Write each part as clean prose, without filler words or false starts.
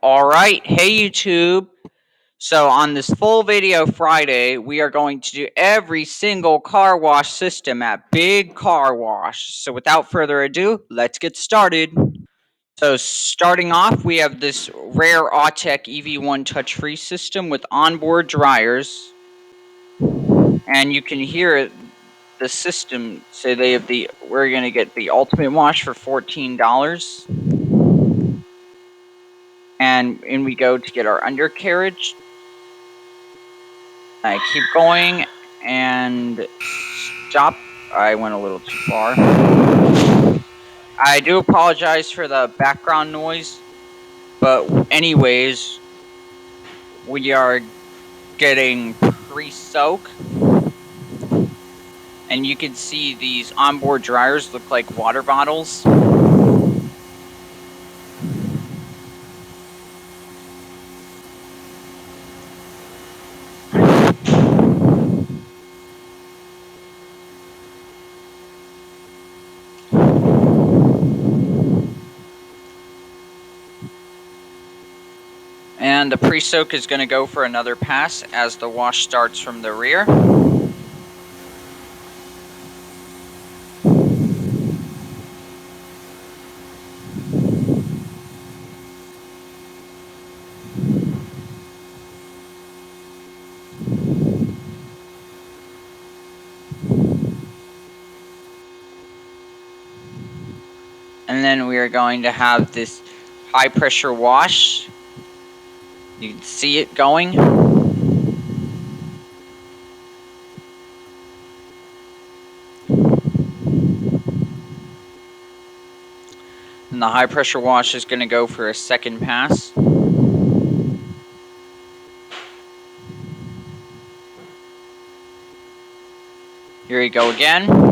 Alright, hey YouTube. So on this full video Friday, we are going to do every single car wash system at Big Car Wash. So without further ado, let's get started. So starting off, we have this rare Autec EV1 touch-free system with onboard dryers. And you can hear the system say we're going to get the ultimate wash for $14. And in we go to get our undercarriage. I keep going and stop. I went a little too far. I do apologize for the background noise, but anyways, we are getting pre-soak, and you can see these onboard dryers look like water bottles. And the pre-soak is going to go for another pass as the wash starts from the rear. And then we are going to have this high pressure wash. You can see it going. And the high pressure wash is going to go for a second pass. Here we go again.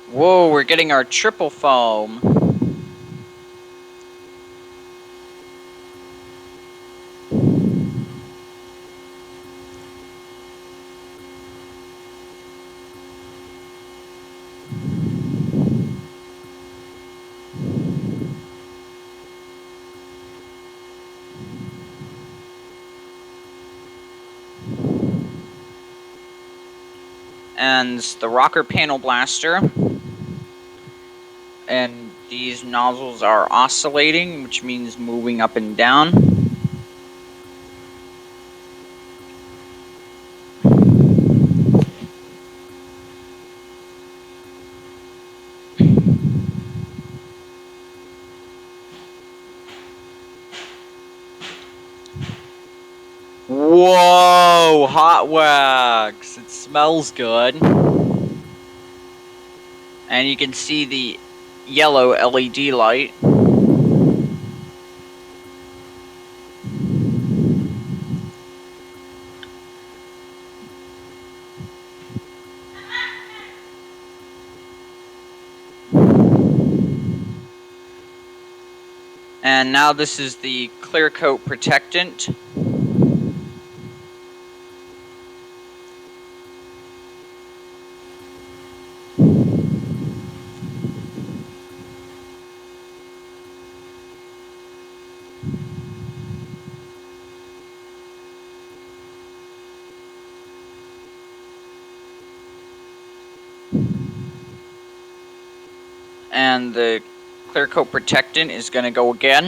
Whoa, we're getting our triple foam. And the rocker panel blaster. And these nozzles are oscillating, which means moving up and down. Whoa, hot wax. It smells good. And you can see the yellow LED light. And now this is the clear coat protectant. And the clear coat protectant is going to go again.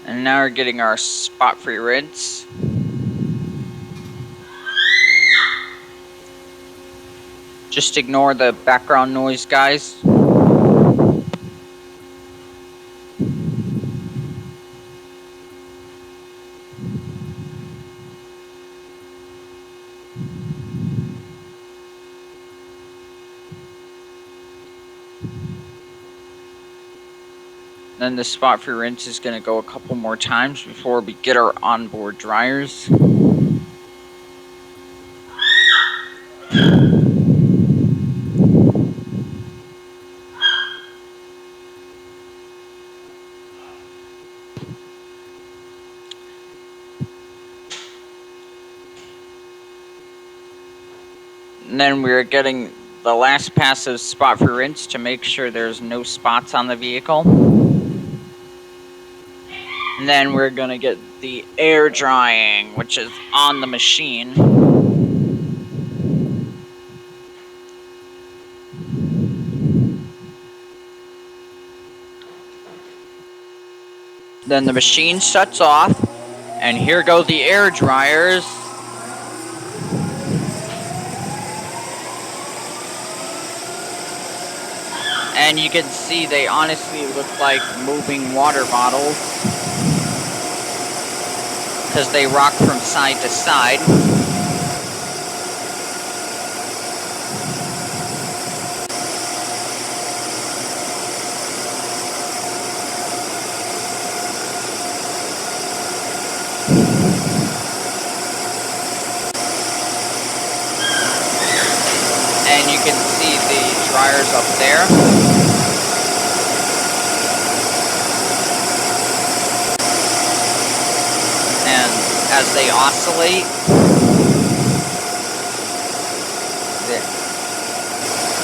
And now we're getting our spot-free rinse. Just ignore the background noise, guys. Then the spot for rinse is going to go a couple more times before we get our onboard dryers. And then we're getting the last pass of spot for rinse to make sure there's no spots on the vehicle. And then we're going to get the air drying, which is on the machine. Then the machine shuts off, and here go the air dryers. And you can see they honestly look like moving water bottles because they rock from side to side. And you can see the dryers up there. And as they oscillate,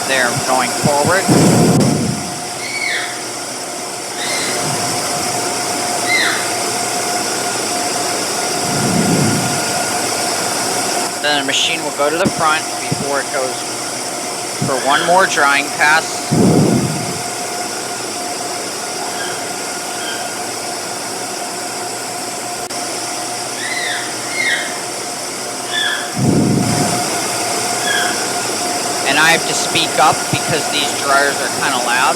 they're going forward. Then the machine will go to the front before it goes for one more drying pass. And I have to speak up because these dryers are kind of loud.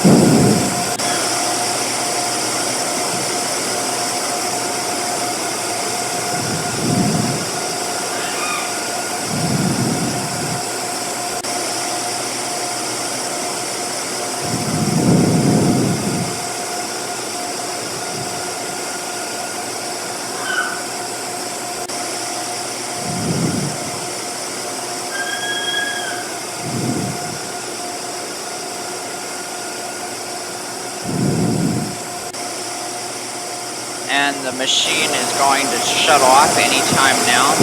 And the machine is going to shut off anytime now.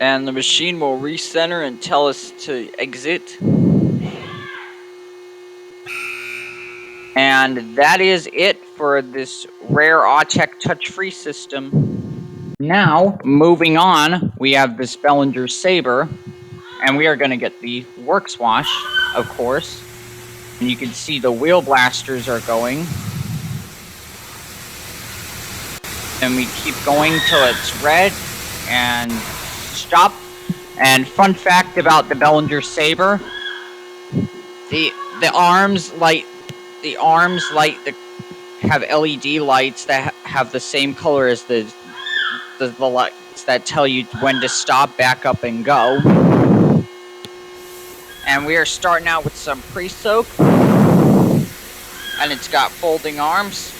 And the machine will recenter and tell us to exit. And that is it for this rare Autec touch-free system. Now, moving on, we have this Belanger Saber. And we are going to get the works wash, of course. And you can see the wheel blasters are going. And we keep going till it's red and stop. And fun fact about the Belanger Saber, the arms have LED lights that have the same color as the lights that tell you when to stop, back up, and go. And we are starting out with some pre-soak. And it's got folding arms.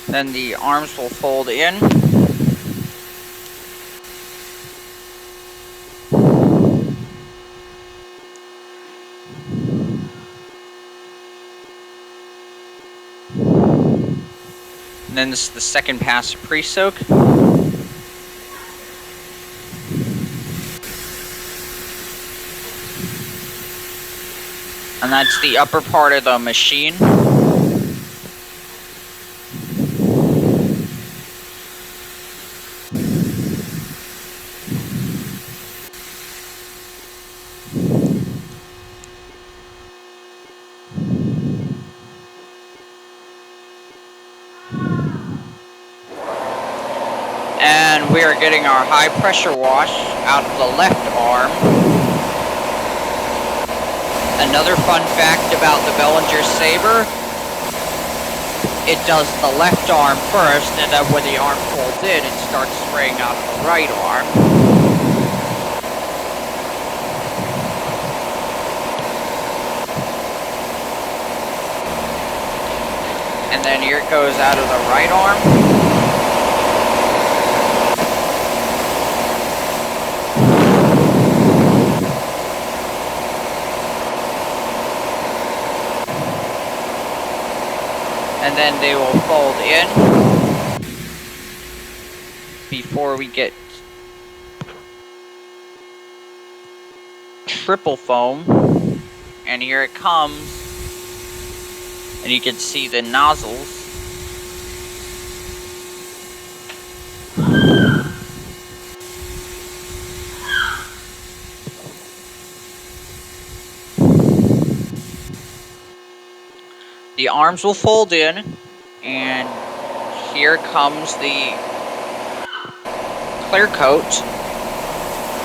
Then the arms will fold in. And then this is the second pass of pre-soak. And that's the upper part of the machine. And we are getting our high pressure wash out of the left arm. Another fun fact about the Belanger Saber, it does the left arm first, and then when the arm folds in, it starts spraying out of the right arm. And then here it goes out of the right arm. And then they will fold in before we get triple foam. And here it comes. And you can see the nozzles. The arms will fold in, and here comes the clear coat.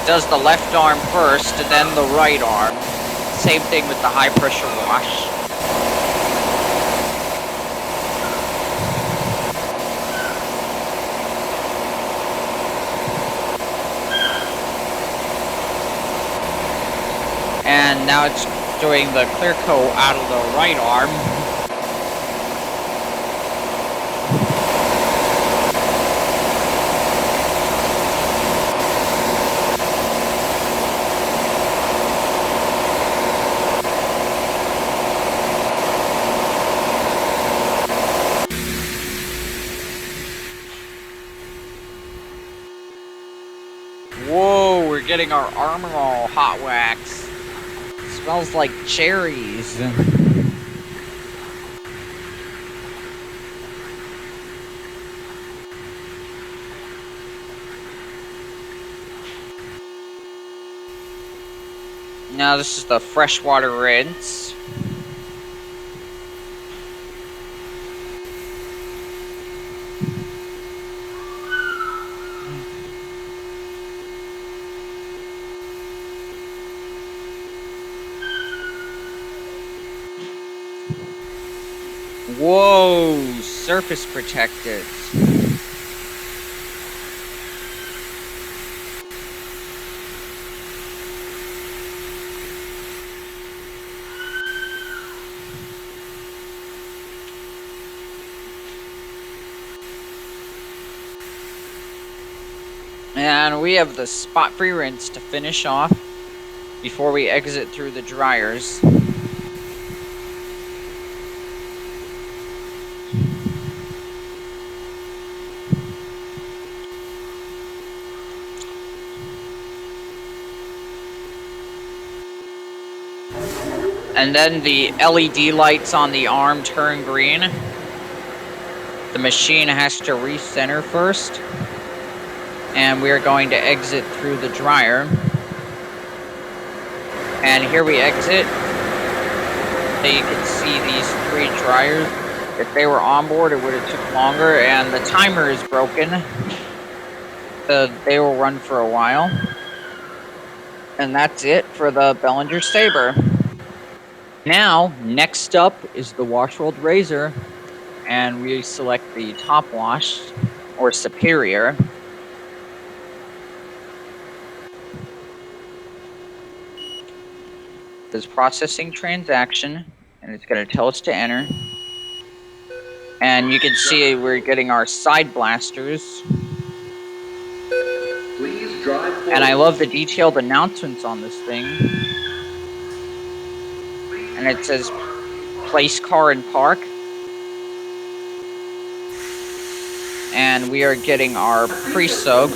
Does the left arm first, and then the right arm. Same thing with the high pressure wash. And now it's doing the clear coat out of the right arm. Whoa, we're getting our armor all hot wax. It smells like cherries. Now this is the freshwater rinse. Whoa, surface protected. And we have the spot-free rinse to finish off before we exit through the dryers. And then the LED lights on the arm turn green. The machine has to recenter first. And we're going to exit through the dryer. And here we exit. So you can see these 3 dryers. If they were on board, it would have took longer. And the timer is broken. So they will run for a while. And that's it for the Belanger Saber. Now, next up is the Washworld Razor, and we select the top wash, or superior. This processing transaction, and it's going to tell us to enter. And you can see we're getting our side blasters. Please drive forward. And I love the detailed announcements on this thing. And it says, place car and park. And we are getting our pre-soak.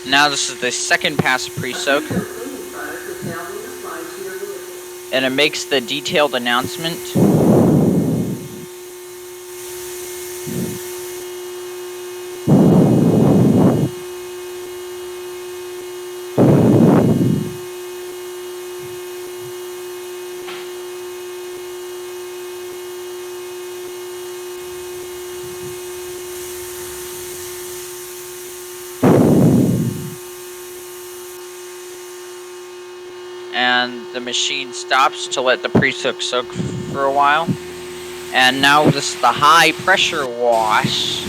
Now this is the second pass pre-soak. And it makes the detailed announcement. And the machine stops to let the pre-soak soak for a while. And now this is the high pressure wash.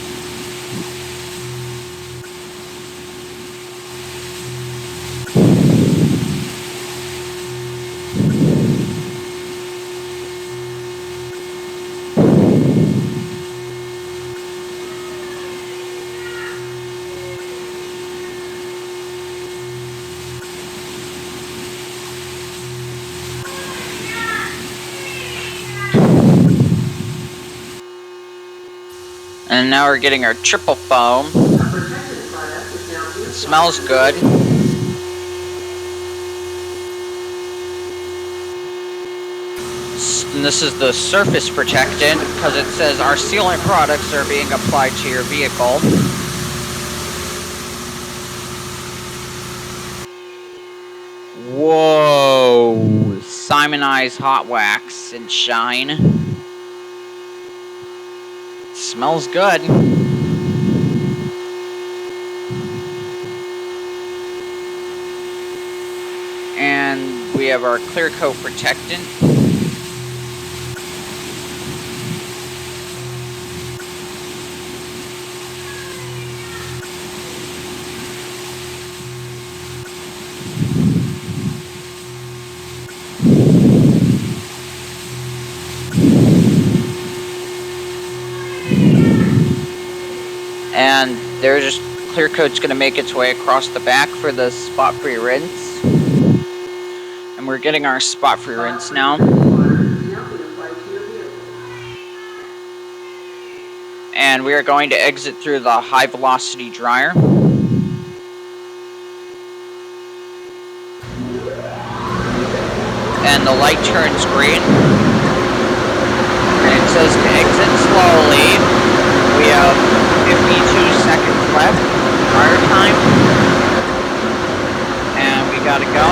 And now we're getting our triple foam. It smells good. And this is the surface protectant because it says our sealant products are being applied to your vehicle. Whoa! Simonized hot wax and shine. Smells good. And we have our clear coat protectant. And there's just clear coat's going to make its way across the back for the spot-free rinse. And we're getting our spot-free rinse now. And we are going to exit through the high-velocity dryer. And the light turns green. And it says to exit slowly. We have 52 seconds left, dryer time. And we gotta go.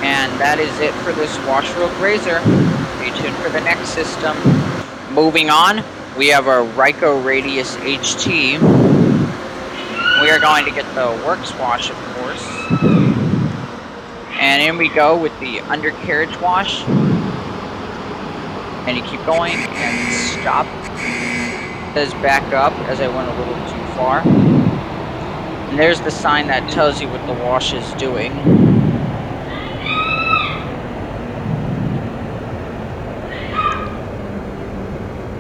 And that is it for this Washworld Razor. Stay tuned for the next system. Moving on, we have our Ryko Radius HT. We are going to get the Works Wash, of course. And in we go with the undercarriage wash. And you keep going and stop. It says back up as I went a little too far. And there's the sign that tells you what the wash is doing.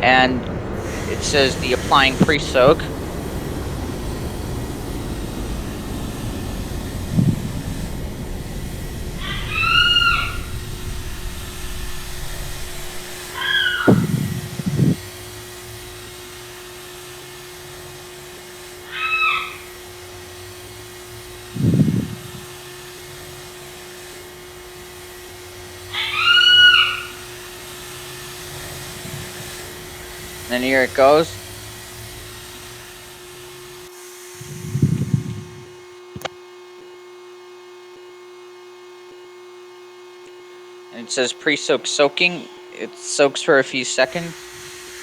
And it says the applying pre-soak. And here it goes. And it says pre-soak soaking. It soaks for a few seconds.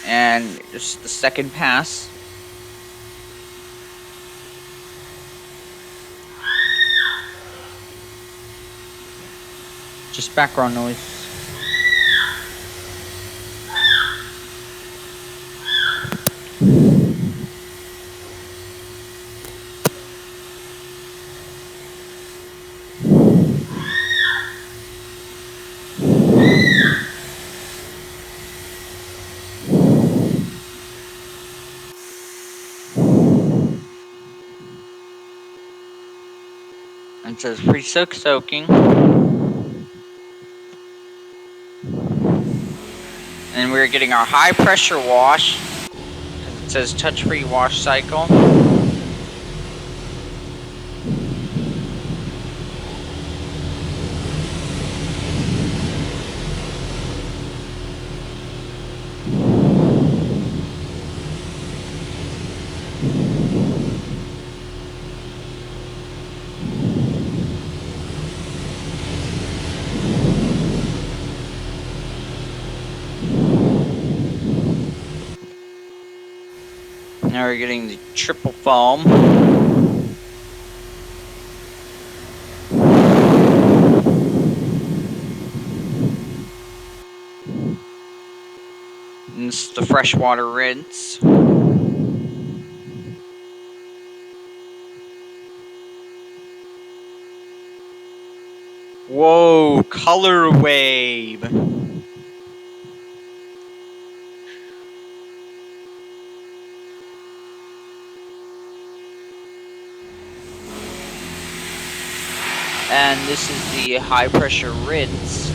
And it's the second pass. Just background noise. It says pre-soak soaking. And we're getting our high pressure wash. It says touch-free wash cycle. Now we're getting the triple foam. And this is the freshwater rinse. Whoa, color wave. And this is the high pressure rinse.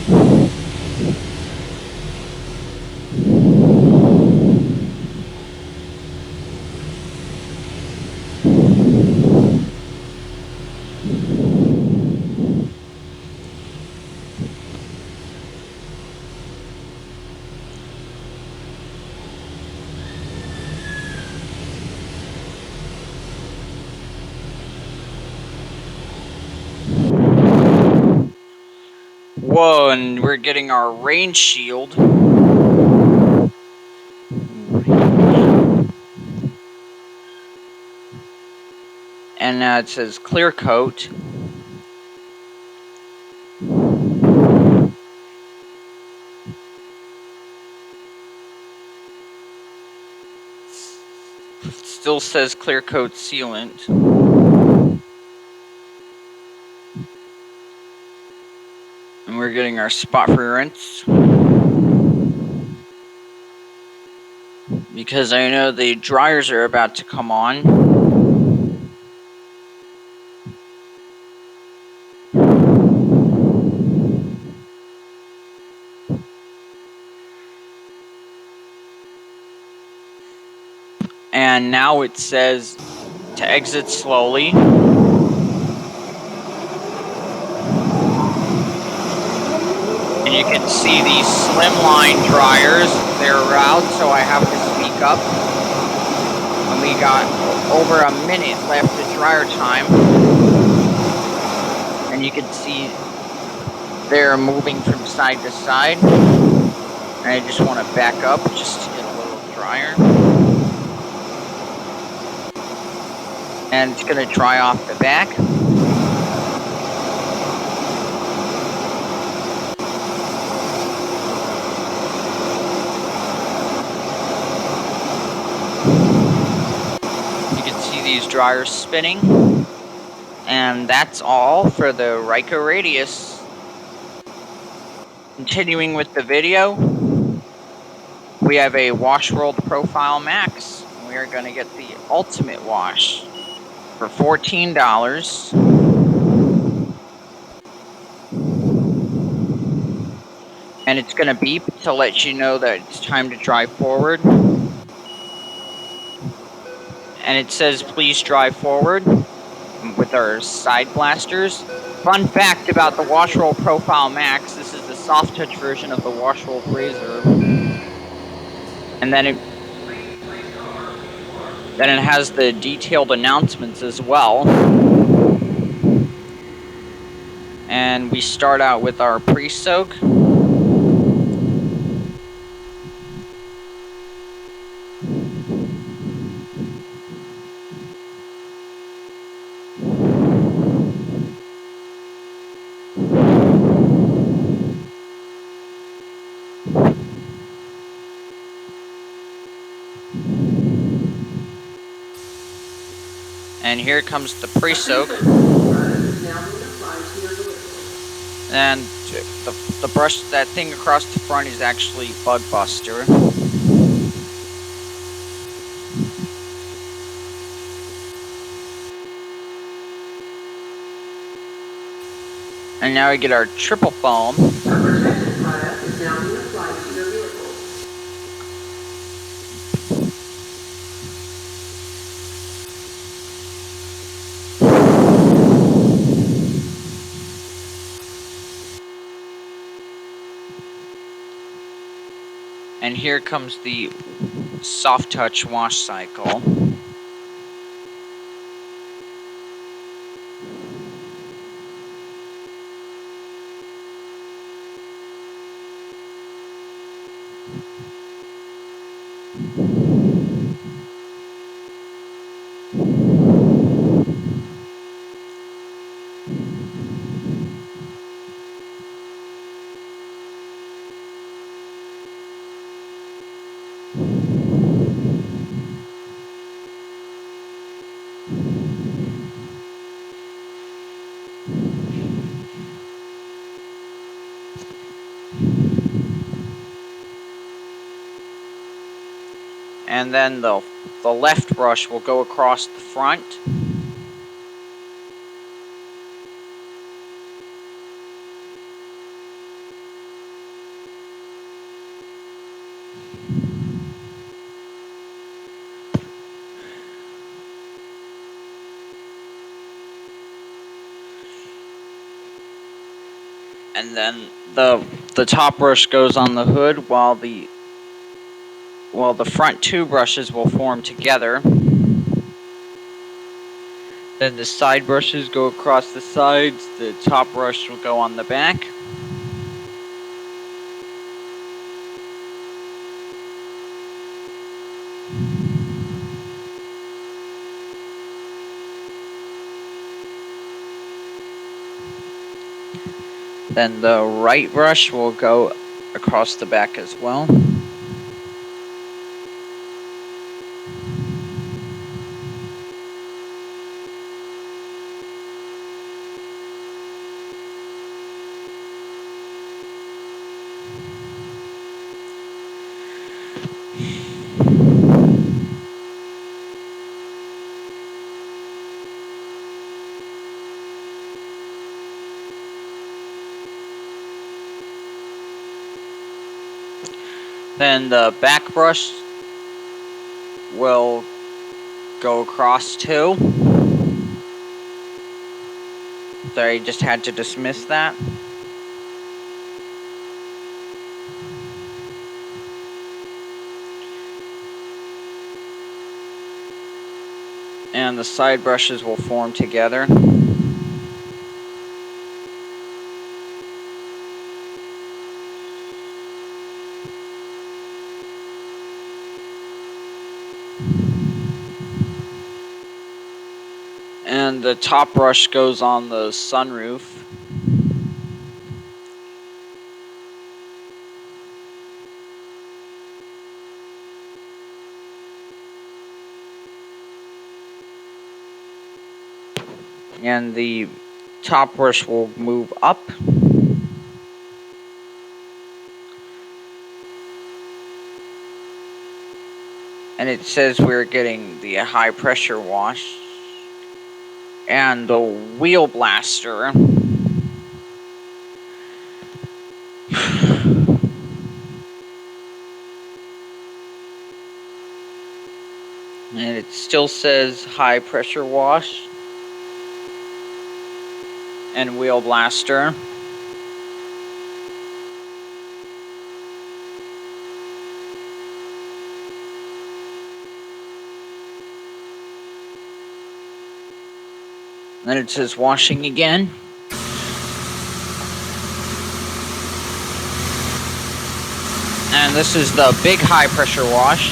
Whoa, and we're getting our rain shield. And now it says clear coat. Still says clear coat sealant. And we're getting our spot free rinse. Because I know the dryers are about to come on. And now it says to exit slowly. And you can see these slimline dryers, they're out, so I have to speak up. And we got over a minute left of dryer time. And you can see they're moving from side to side. And I just want to back up just to get a little drier. And it's going to dry off the back. You can see these dryers spinning. And that's all for the Ryko Radius. Continuing with the video, we have a Washworld Profile Max. We are going to get the ultimate wash for $14. And it's going to beep to let you know that it's time to drive forward. And it says please drive forward with our side blasters. Fun fact about the Washworld Profile Max, this is the soft touch version of the Washworld Razor. And then it has the detailed announcements as well. And we start out with our pre-soak. And here comes the pre-soak. And the brush, that thing across the front is actually Bug Buster. And now we get our triple foam. And here comes the soft touch wash cycle. And then the left brush will go across the front. And then the top brush goes on the hood while the front two brushes will form together. Then the side brushes go across the sides, the top brush will go on the back. Then the right brush will go across the back as well. Then the back brush will go across too. Sorry, just had to dismiss that. And the side brushes will form together. And the top brush goes on the sunroof. And the top brush will move up. And it says we're getting the high pressure wash. And the wheel blaster. And it still says high pressure wash. And wheel blaster. Then it says washing again. And this is the big high pressure wash.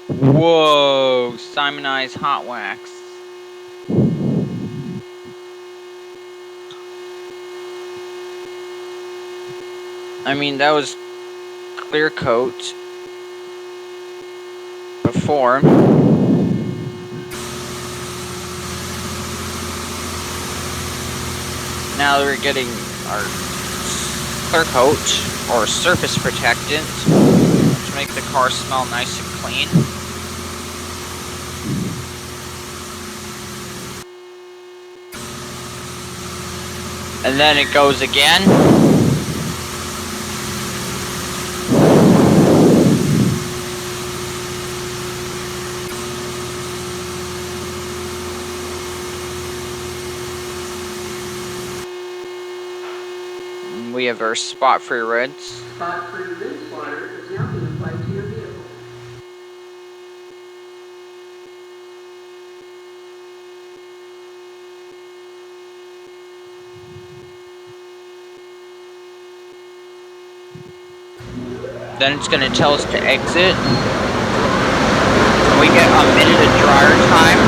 Whoa, Simonized hot wax. I mean, that was clear coat before. Now we're getting our clear coat or surface protectant to make the car smell nice and clean. And then it goes again. We have our spot-free rinse. Spot-free rinse water is now being applied to your vehicle. Then it's going to tell us to exit. We get a minute of dryer time.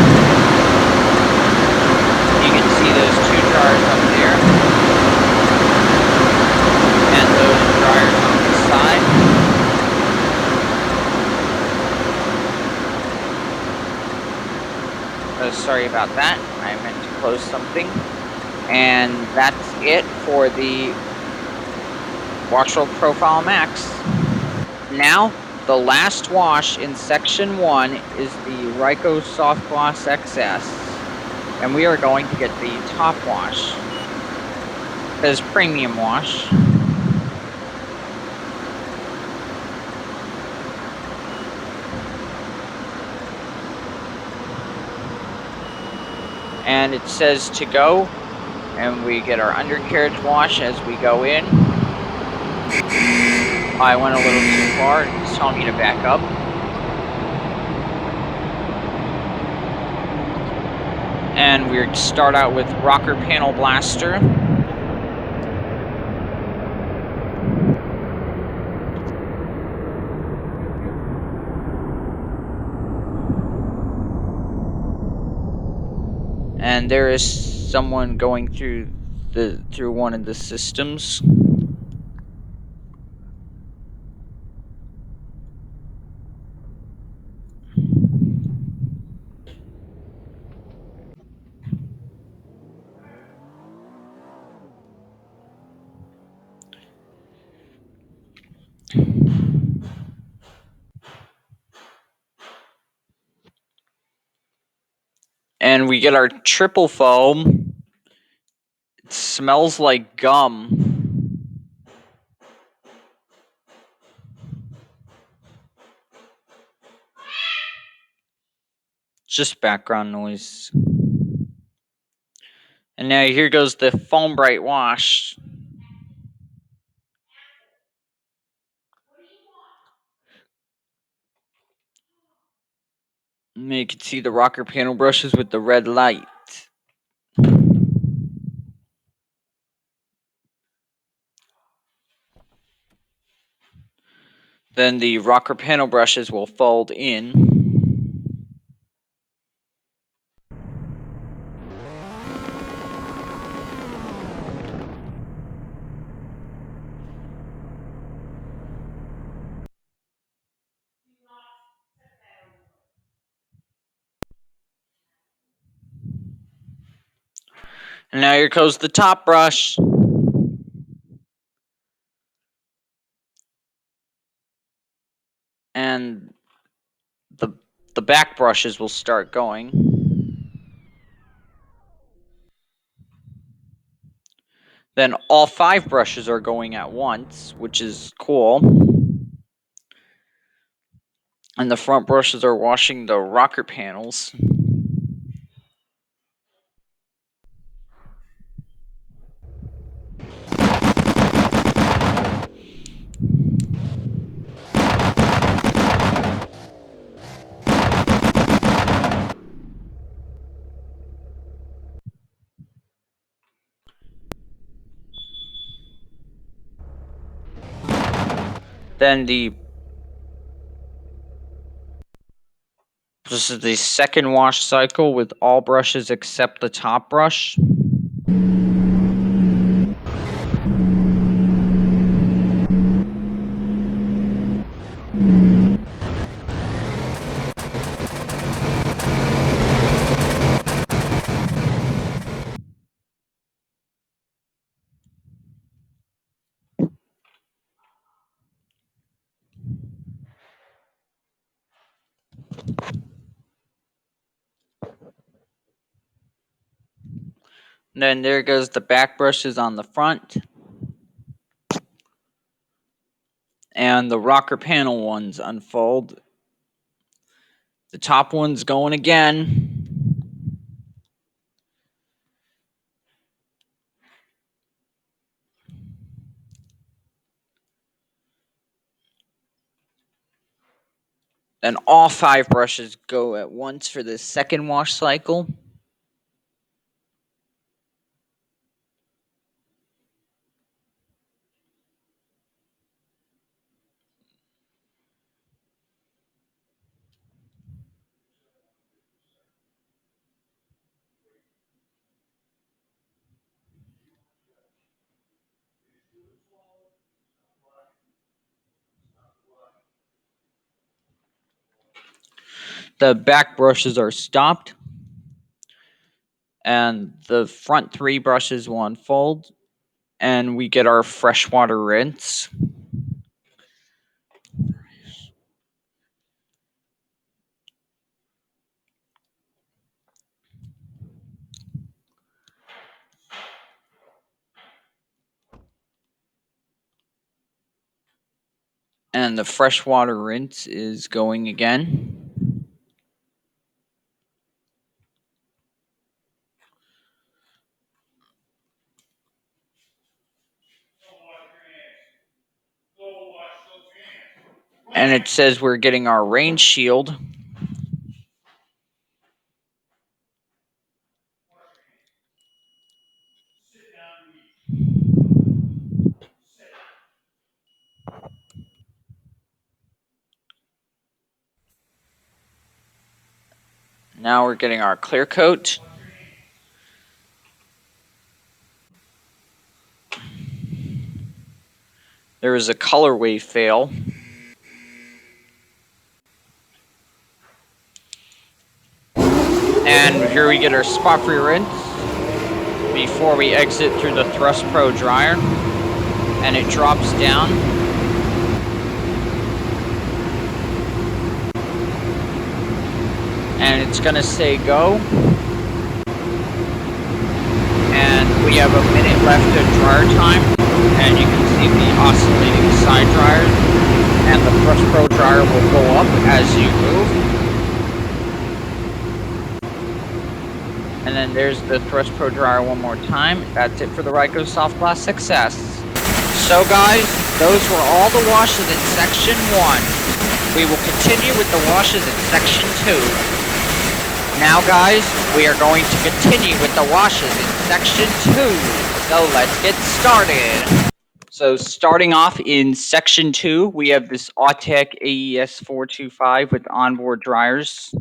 You can see those 2 dryers up there. And those dryers on the side. Oh, sorry about that. I meant to close something. And that's it for the Washworld Profile Max. Now, the last wash in section 1 is the Ryko Softgloss XS, and we are going to get the top wash. It says premium wash. And it says to go, and we get our undercarriage wash as we go in. I went a little too far, it's telling me to back up. And we start out with rocker panel blaster. And there is someone going through one of the systems. And we get our triple foam. It smells like gum. Just background noise. And now here goes the foam bright wash. And you can see the rocker panel brushes with the red light. Then the rocker panel brushes will fold in. And now here goes the top brush. And the back brushes will start going. Then all 5 brushes are going at once, which is cool. And the front brushes are washing the rocker panels. Then this is the second wash cycle with all brushes except the top brush. And then there goes the back brushes on the front. And the rocker panel ones unfold. The top one's going again. Then all 5 brushes go at once for the second wash cycle. The back brushes are stopped, and the front 3 brushes will unfold, and we get our freshwater rinse. And the freshwater rinse is going again. And it says we're getting our rain shield. Now we're getting our clear coat. There is a colorway fail. And here we get our spot-free rinse before we exit through the Thrust Pro dryer. And it drops down. And it's gonna say go. And we have a minute left of dryer time. And you can see the oscillating side dryers. And the Thrust Pro dryer will go up as you move. And then there's the Thrust Pro dryer one more time. That's it for the Ryko Softgloss XS. So guys, those were all the washes in section 1. We will continue with the washes in section 2. Now guys, we are going to continue with the washes in section 2. So let's get started. So starting off in section 2, we have this Autec AES425 with onboard dryers.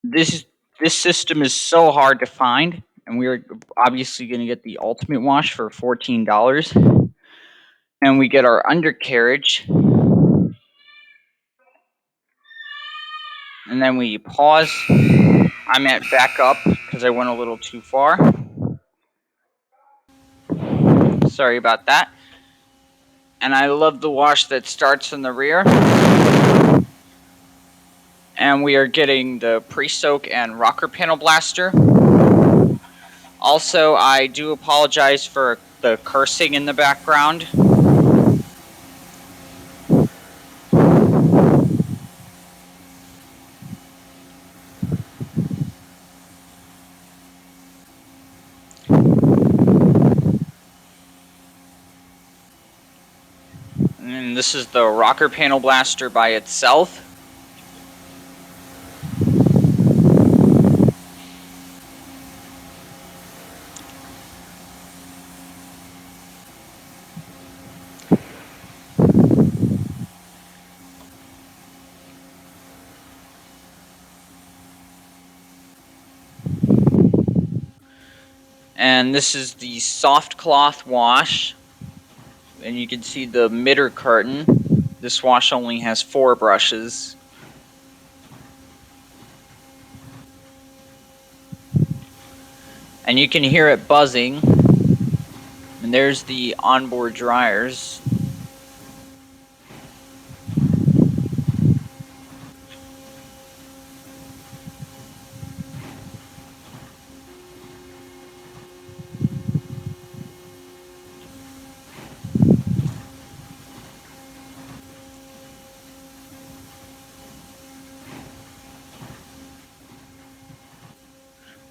This system is so hard to find, and we're obviously going to get the ultimate wash for $14. And we get our undercarriage. And then we pause. I'm at backup because I went a little too far. Sorry about that. And I love the wash that starts in the rear. And we are getting the pre-soak and rocker panel blaster. Also, I do apologize for the cursing in the background. And this is the rocker panel blaster by itself. And this is the soft cloth wash. And you can see the midder curtain. This wash only has 4 brushes. And you can hear it buzzing. And there's the onboard dryers.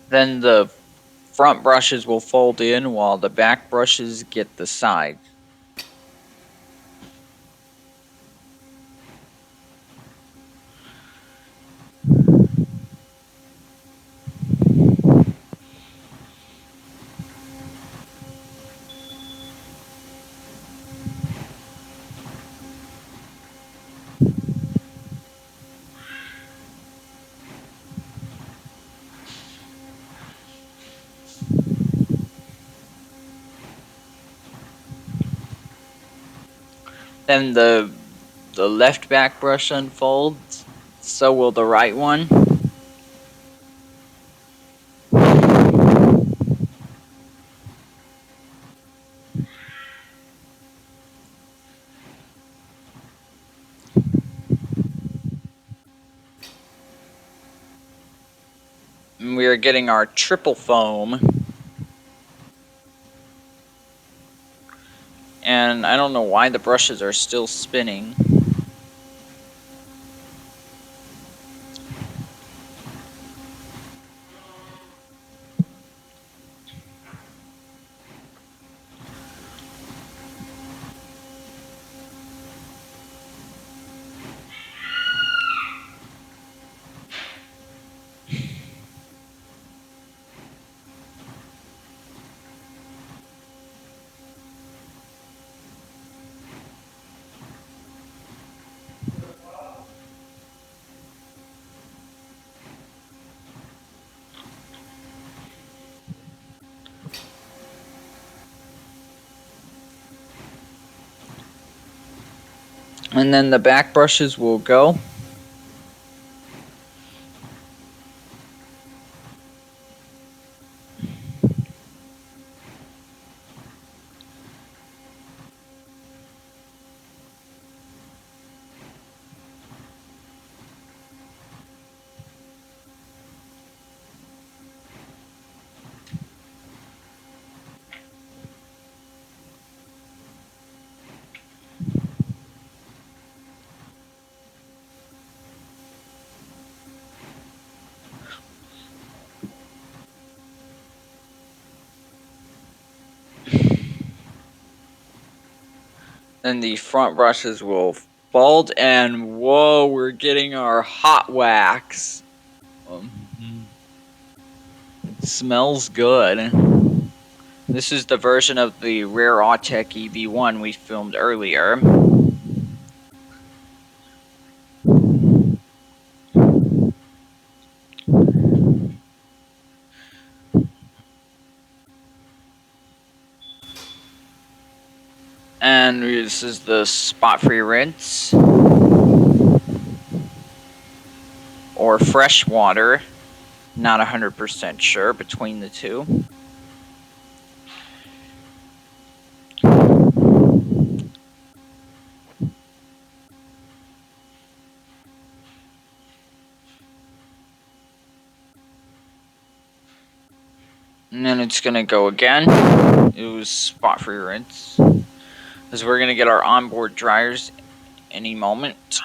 Then the front brushes will fold in while the back brushes get the sides. Then the left back brush unfolds. So will the right one. And we are getting our triple foam. And I don't know why the brushes are still spinning. And then the back brushes will go. Then the front brushes will fold, and whoa, we're getting our hot wax. Smells good. This is the version of the rare Autec EV1 we filmed earlier. And this is the spot-free rinse. Or fresh water. Not 100% sure between the two. And then it's going to go again. It was spot-free rinse. Because we're going to get our onboard dryers any moment.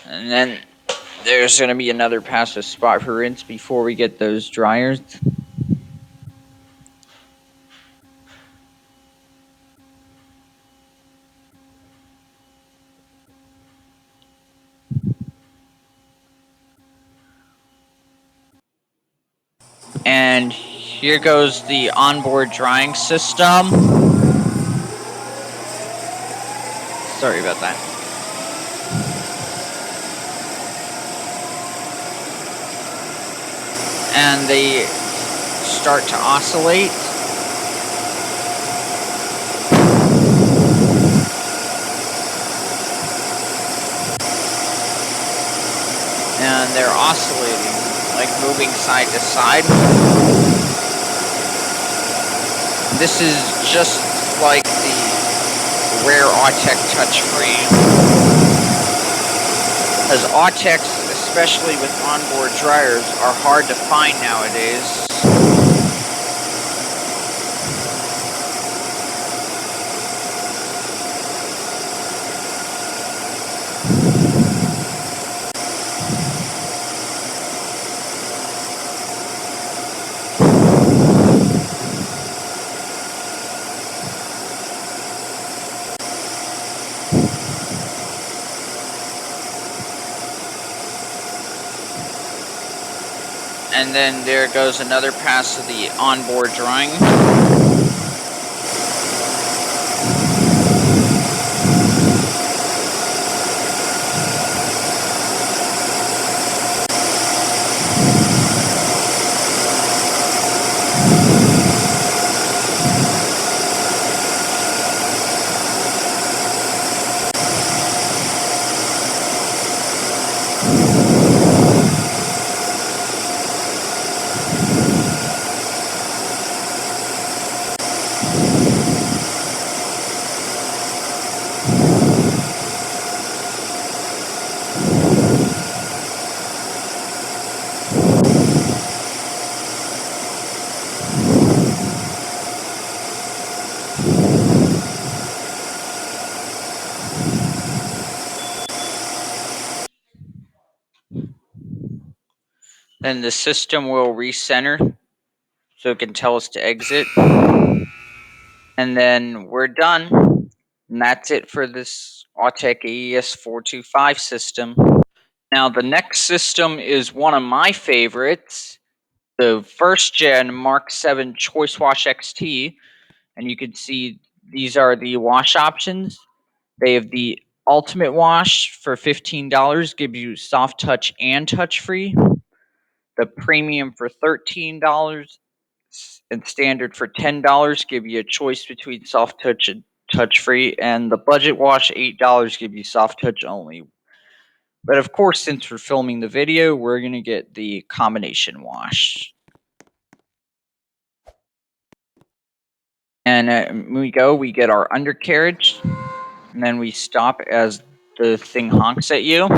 And then there's going to be another pass of spot-free rinse before we get those dryers. And here goes the onboard drying system. Sorry about that. And they start to oscillate. And they're oscillating, like moving side to side. This is just like the rare Autec touch-free. Because Autecs, especially with onboard dryers, are hard to find nowadays. And then there goes another pass of the onboard drying. Then the system will recenter so it can tell us to exit. And then we're done. And that's it for this Autec AES425 system. Now the next system is one of my favorites, the first gen Mark 7 Choicewash XT. And you can see these are the wash options. They have the Ultimate Wash for $15, give you soft touch and touch free. The Premium for $13 and Standard for $10 give you a choice between soft touch and touch free. And the Budget Wash, $8, give you soft touch only. But of course, since we're filming the video, we're going to get the combination wash. And we get our undercarriage, and then we stop as the thing honks at you.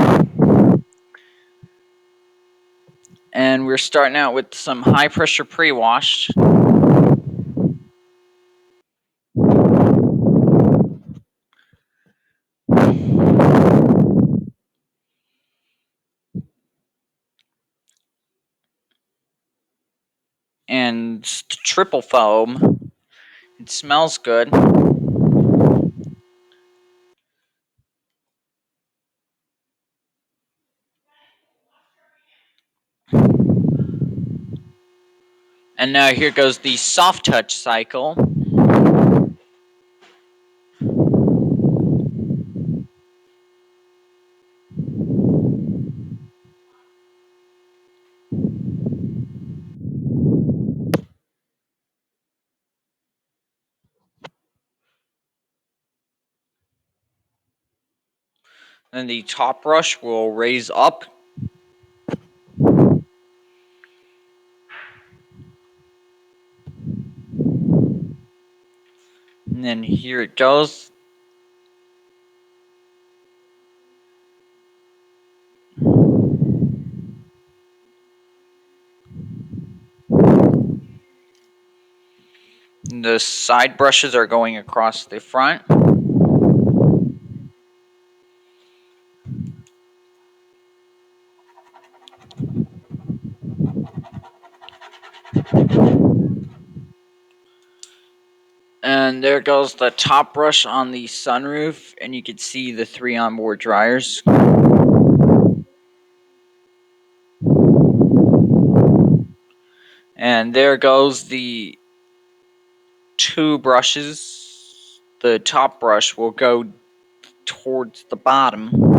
And we're starting out with some high pressure pre-wash. And triple foam. It smells good. And now here goes the soft touch cycle. Then the top brush will raise up. And then here it goes. The side brushes are going across the front. And there goes the top brush on the sunroof, and you can see the 3 onboard dryers. And there goes the 2 brushes. The top brush will go towards the bottom.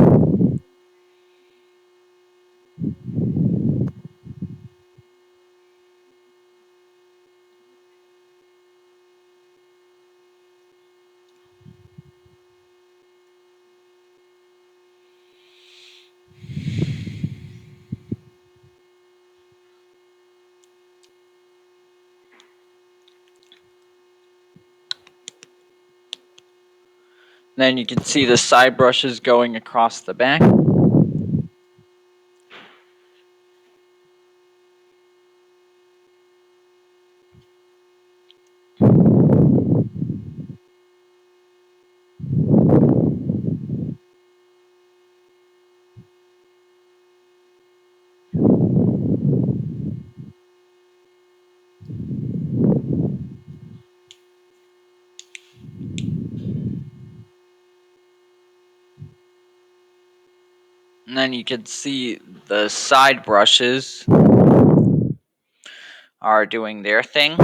Then you can see the side brushes going across the back. And then you can see the side brushes are doing their thing.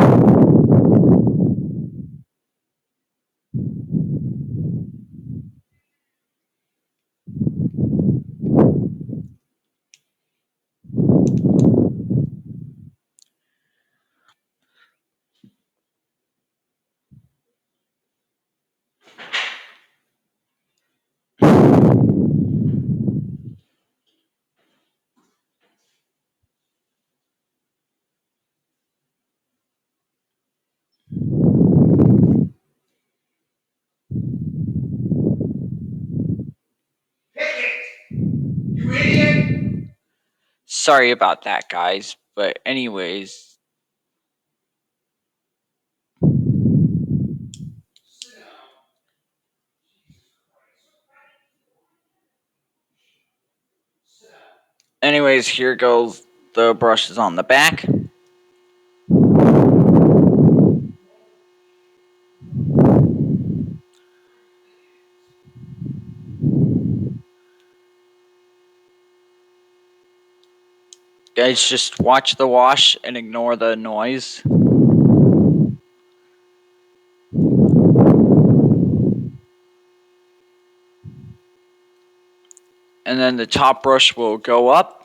You idiot! Sorry about that, guys. But anyways. Anyways, here goes the brushes on the back. Guys, just watch the wash and ignore the noise. And then the top brush will go up.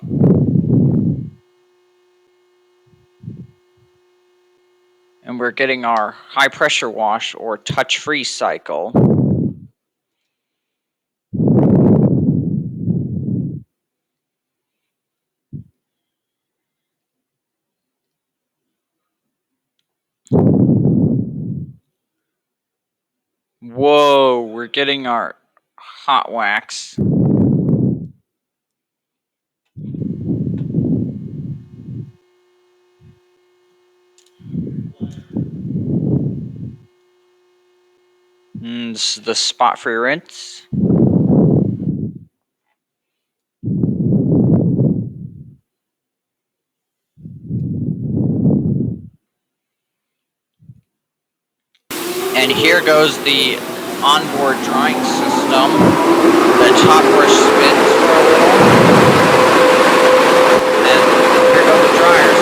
And we're getting our high pressure wash or touch free cycle. Whoa, we're getting our hot wax. And this is the spot for your rinse. And here goes the onboard drying system. The top brush spins for a little. And here go the dryers.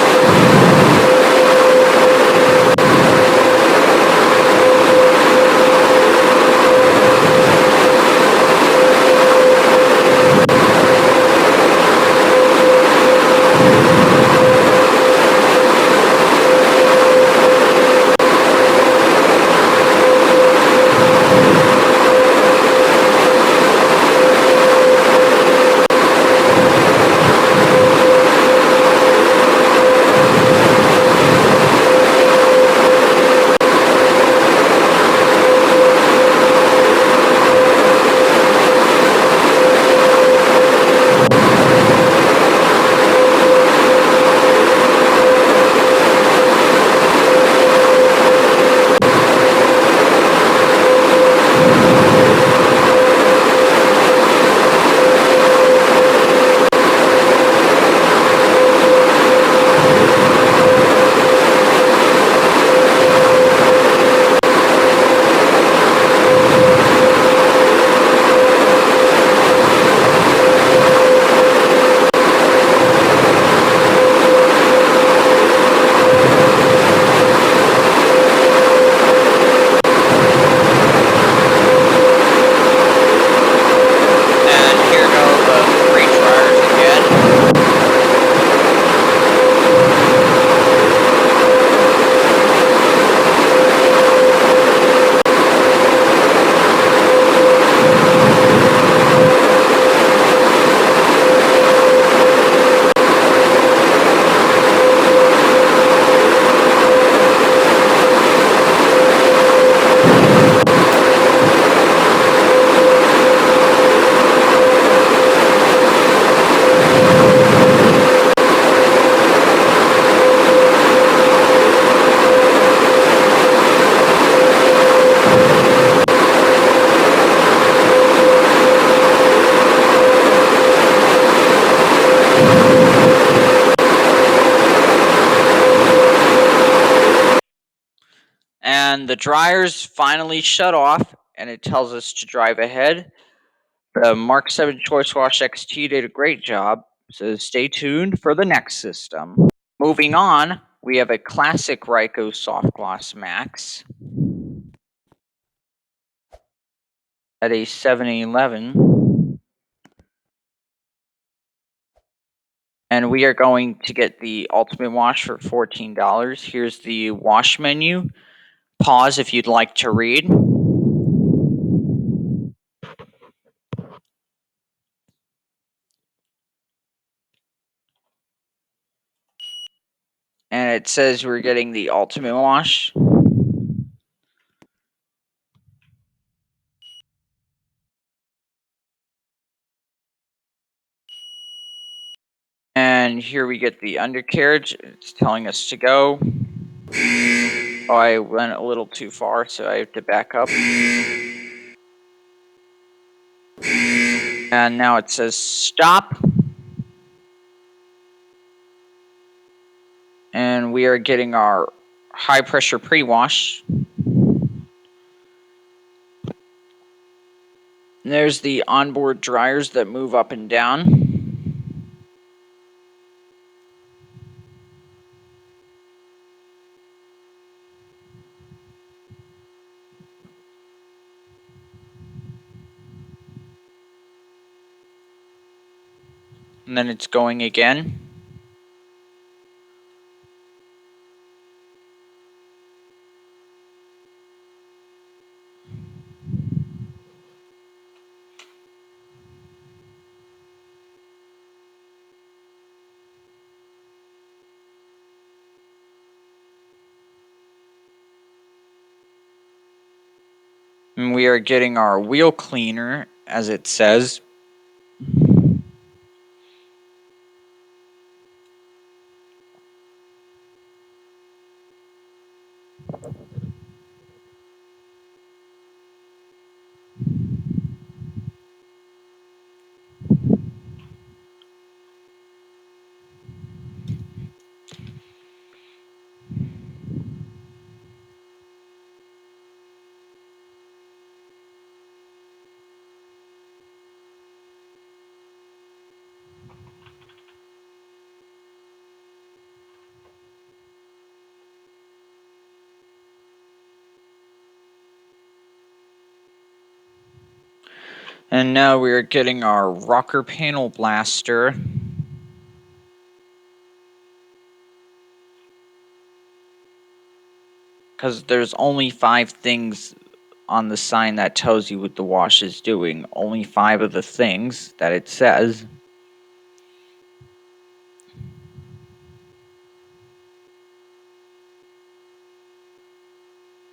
And the dryers finally shut off, and it tells us to drive ahead. The Mark 7 Choicewash XT did a great job, so stay tuned for the next system. Moving on, we have a classic Ryko Softgloss Maxx at a 7-Eleven. And we are going to get the Ultimate Wash for $14. Here's the wash menu. Pause if you'd like to read. And it says we're getting the Ultimate Wash. And here we get the undercarriage. It's telling us to go. Oh, I went a little too far, so I have to back up. And now it says stop. then we are getting our high pressure pre-wash. There's the onboard dryers that move up and down. And then it's going again. And we are getting our wheel cleaner, as it says. And now we are getting our rocker panel blaster. Because there's only 5 things on the sign that tells you what the wash is doing. Only 5 of the things that it says.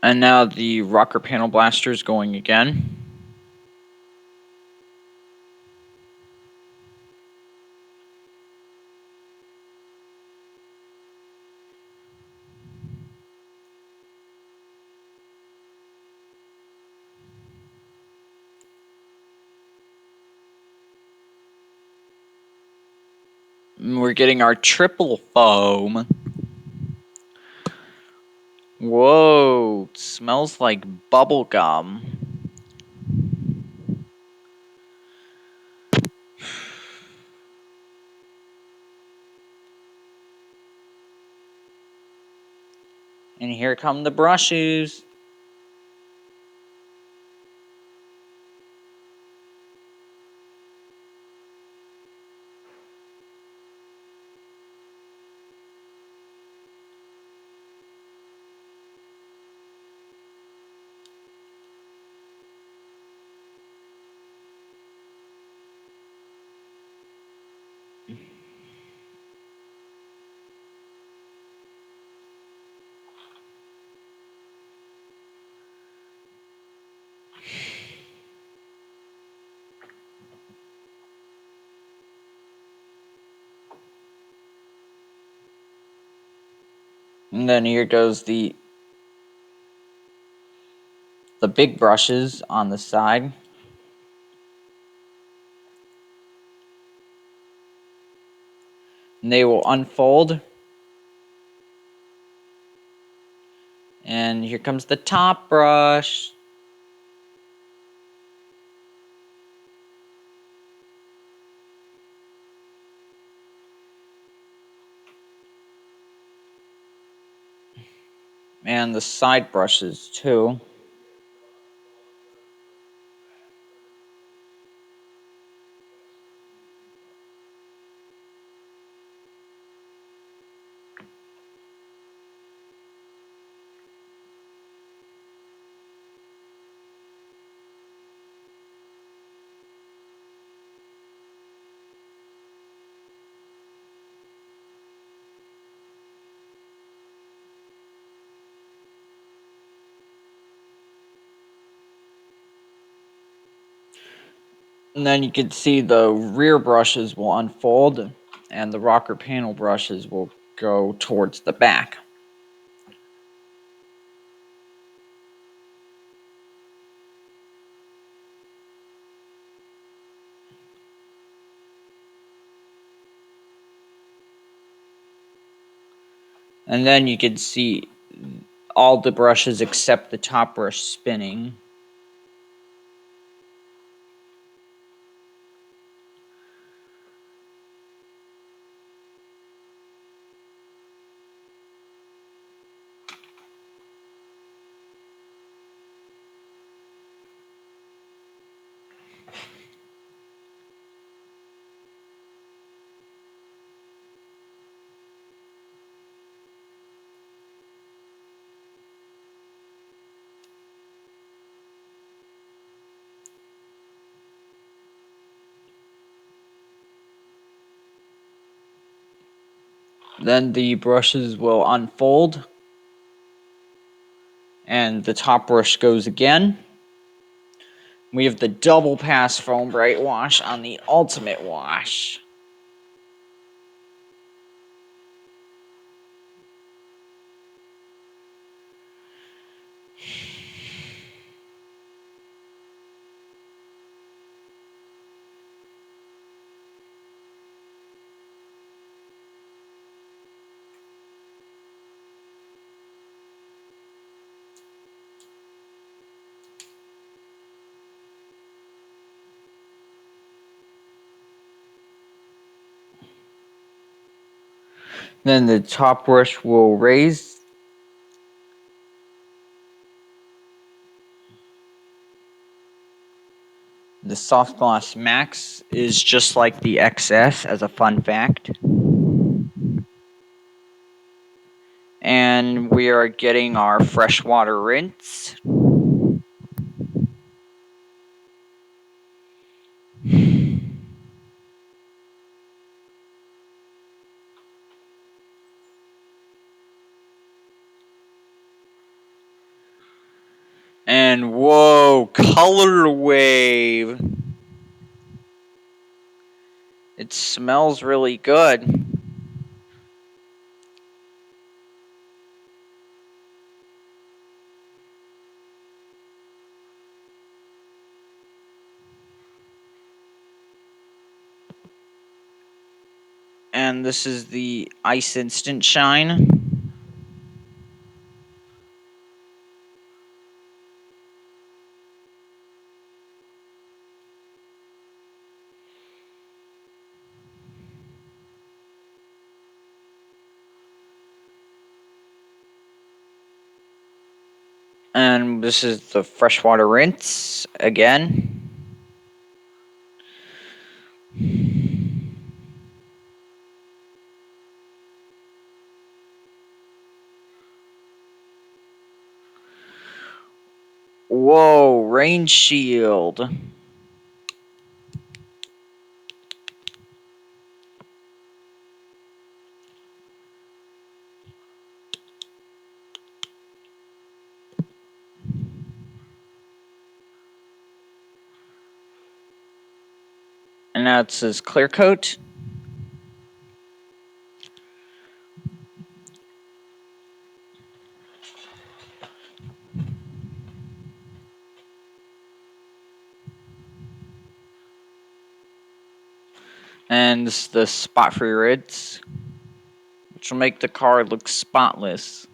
And now the rocker panel blaster is going again. And we're getting our triple foam. Whoa, it smells like bubble gum. And here come the brushes. And then here goes the big brushes on the side. And they will unfold. And here comes the top brush. And the side brushes too. And then you can see the rear brushes will unfold and the rocker panel brushes will go towards the back. And then you can see all the brushes except the top brush spinning. Then the brushes will unfold and the top brush goes again. We have the double pass foam bright wash on the Ultimate Wash. Then the top brush will raise. The Softgloss Maxx is just like the XS, as a fun fact. And we are getting our freshwater rinse. And whoa, color wave. It smells really good. And this is the Ice Instant Shine. And this is the freshwater rinse again. Whoa, rain shield. And now it says clear coat. And this is the spot free rinse, which will make the car look spotless.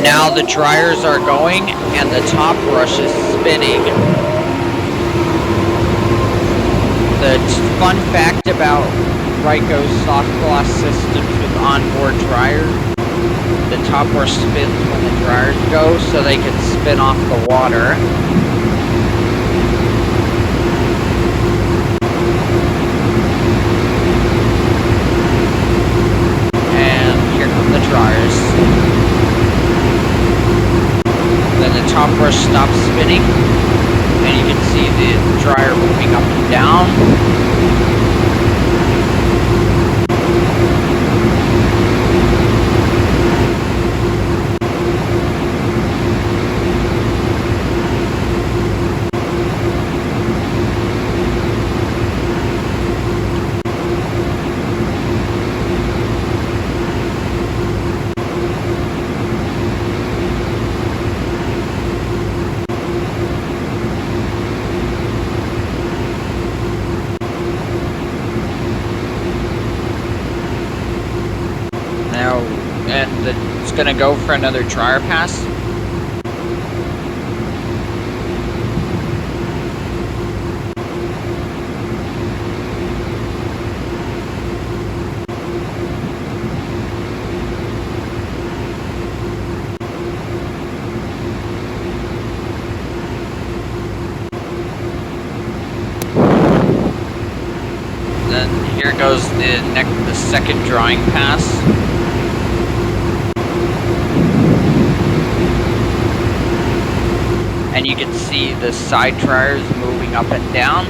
Now the dryers are going and the top brush is spinning. The fun fact about Ryko's Softgloss systems with onboard dryers, the top brush spins when the dryers go so they can spin off the water. And here come the dryers. Then the top brush stops spinning, and you can see the dryer moving up and down. and it's gonna go for another dryer pass. Then here goes the second drying pass. And you can see the side dryers moving up and down.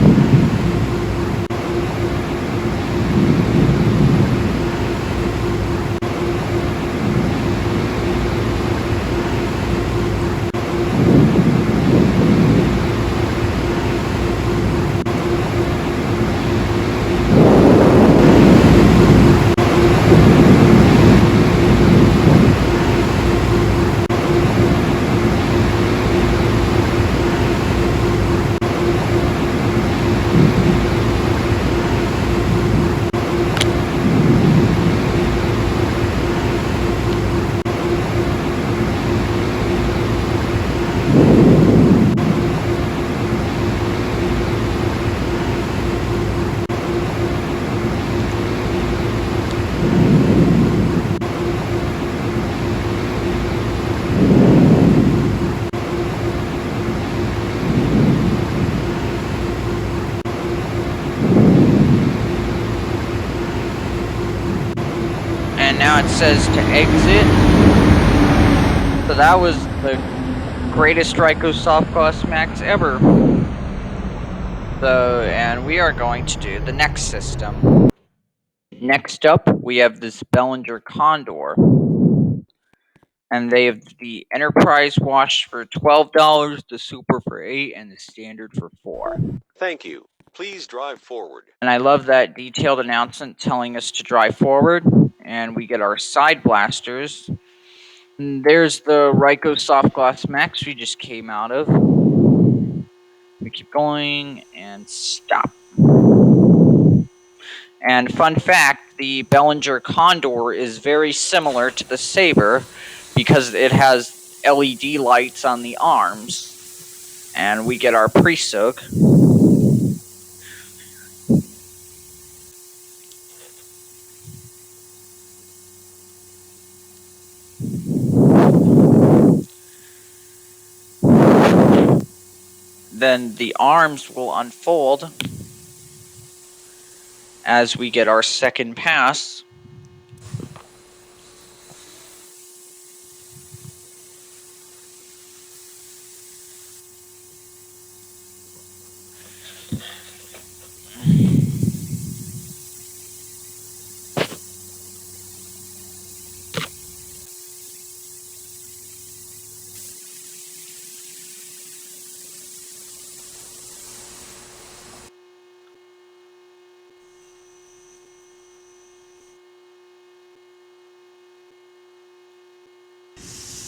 And now it says to exit. So that was the greatest Ryko Softgloss Maxx ever. So, and we are going to do the next system. Next up, we have this Belanger Kondor. And they have the Enterprise Wash for $12, the Super for $8, and the Standard for $4. Thank you. Please drive forward. And I love that detailed announcement telling us to drive forward. And we get our side blasters. And there's the Ryko Softgloss Max we just came out of. We keep going and stop. And fun fact, the Belanger Kondor is very similar to the Saber because it has LED lights on the arms. And we get our pre-soak. Then the arms will unfold as we get our second pass.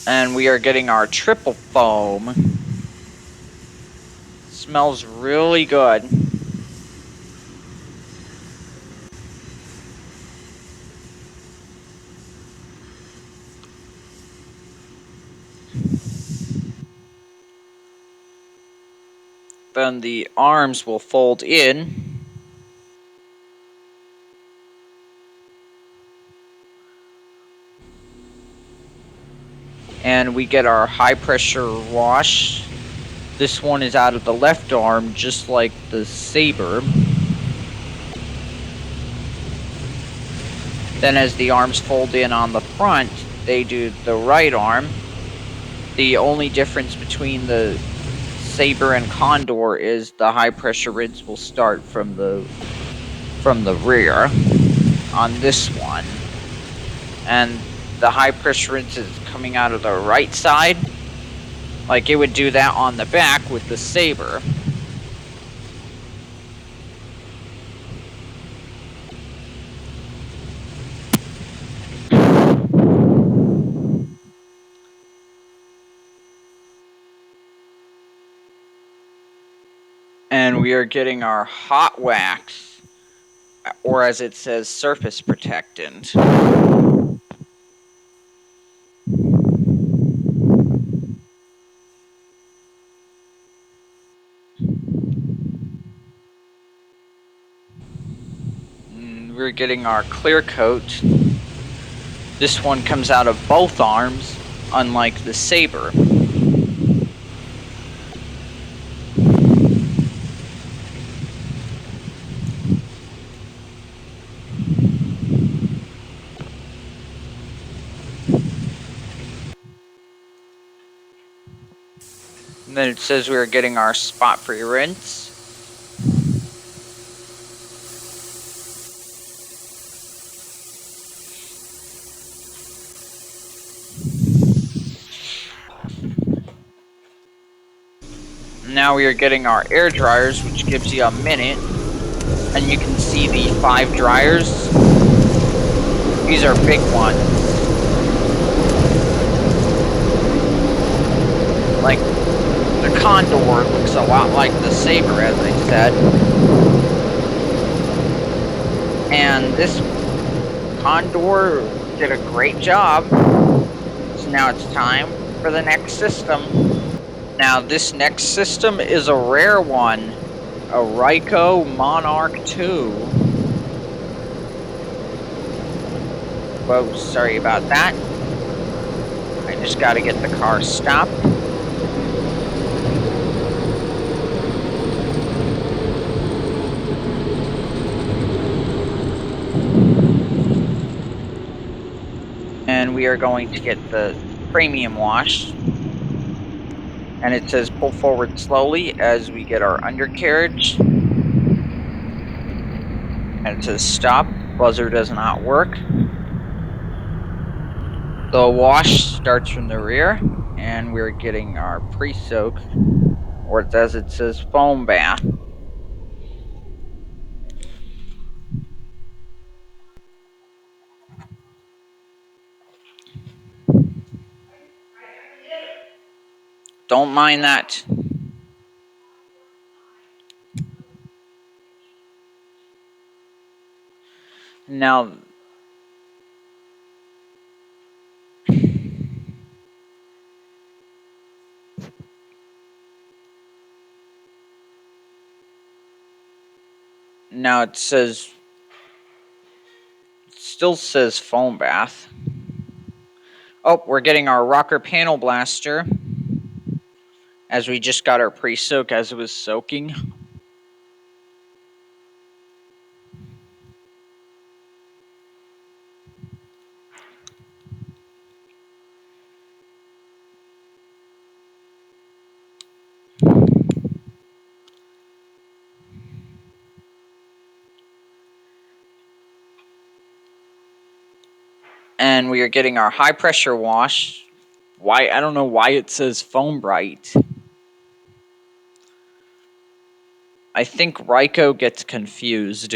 And we are getting our triple foam. Smells really good. Then the arms will fold in. And we get our high pressure wash. This one is out of the left arm, just like the Saber. Then as the arms fold in on the front, they do the right arm. The only difference between the Saber and Kondor is the high pressure rinse will start from the rear on this one. And the high pressure rinse is coming out of the right side. Like it would do that on the back with the Saber. And we are getting our hot wax, or as it says, surface protectant. getting our clear coat. This one comes out of both arms, unlike the Saber. And then it says we are getting our spot-free rinse. Now we are getting our air dryers, which gives you a minute. And you can see the 5 dryers. These are big ones. Like, the Kondor looks a lot like the Saber, as I said. And this Kondor did a great job. So now it's time for the next system. Now this next system is a rare one. A Ryko Monarch 2. Whoa, sorry about that. I just gotta get the car stopped. And we are going to get the premium wash. And it says pull forward slowly as we get our undercarriage. And it says stop. Buzzer does not work. The wash starts from the rear. And we're getting our pre-soak. Or as it says, foam bath. Don't mind that. Now it still says foam bath. Oh, we're getting our rocker panel blaster. As we just got our pre-soak as it was soaking. And we are getting our high pressure wash. Why? I don't know why it says foam bright. I think Ryko gets confused.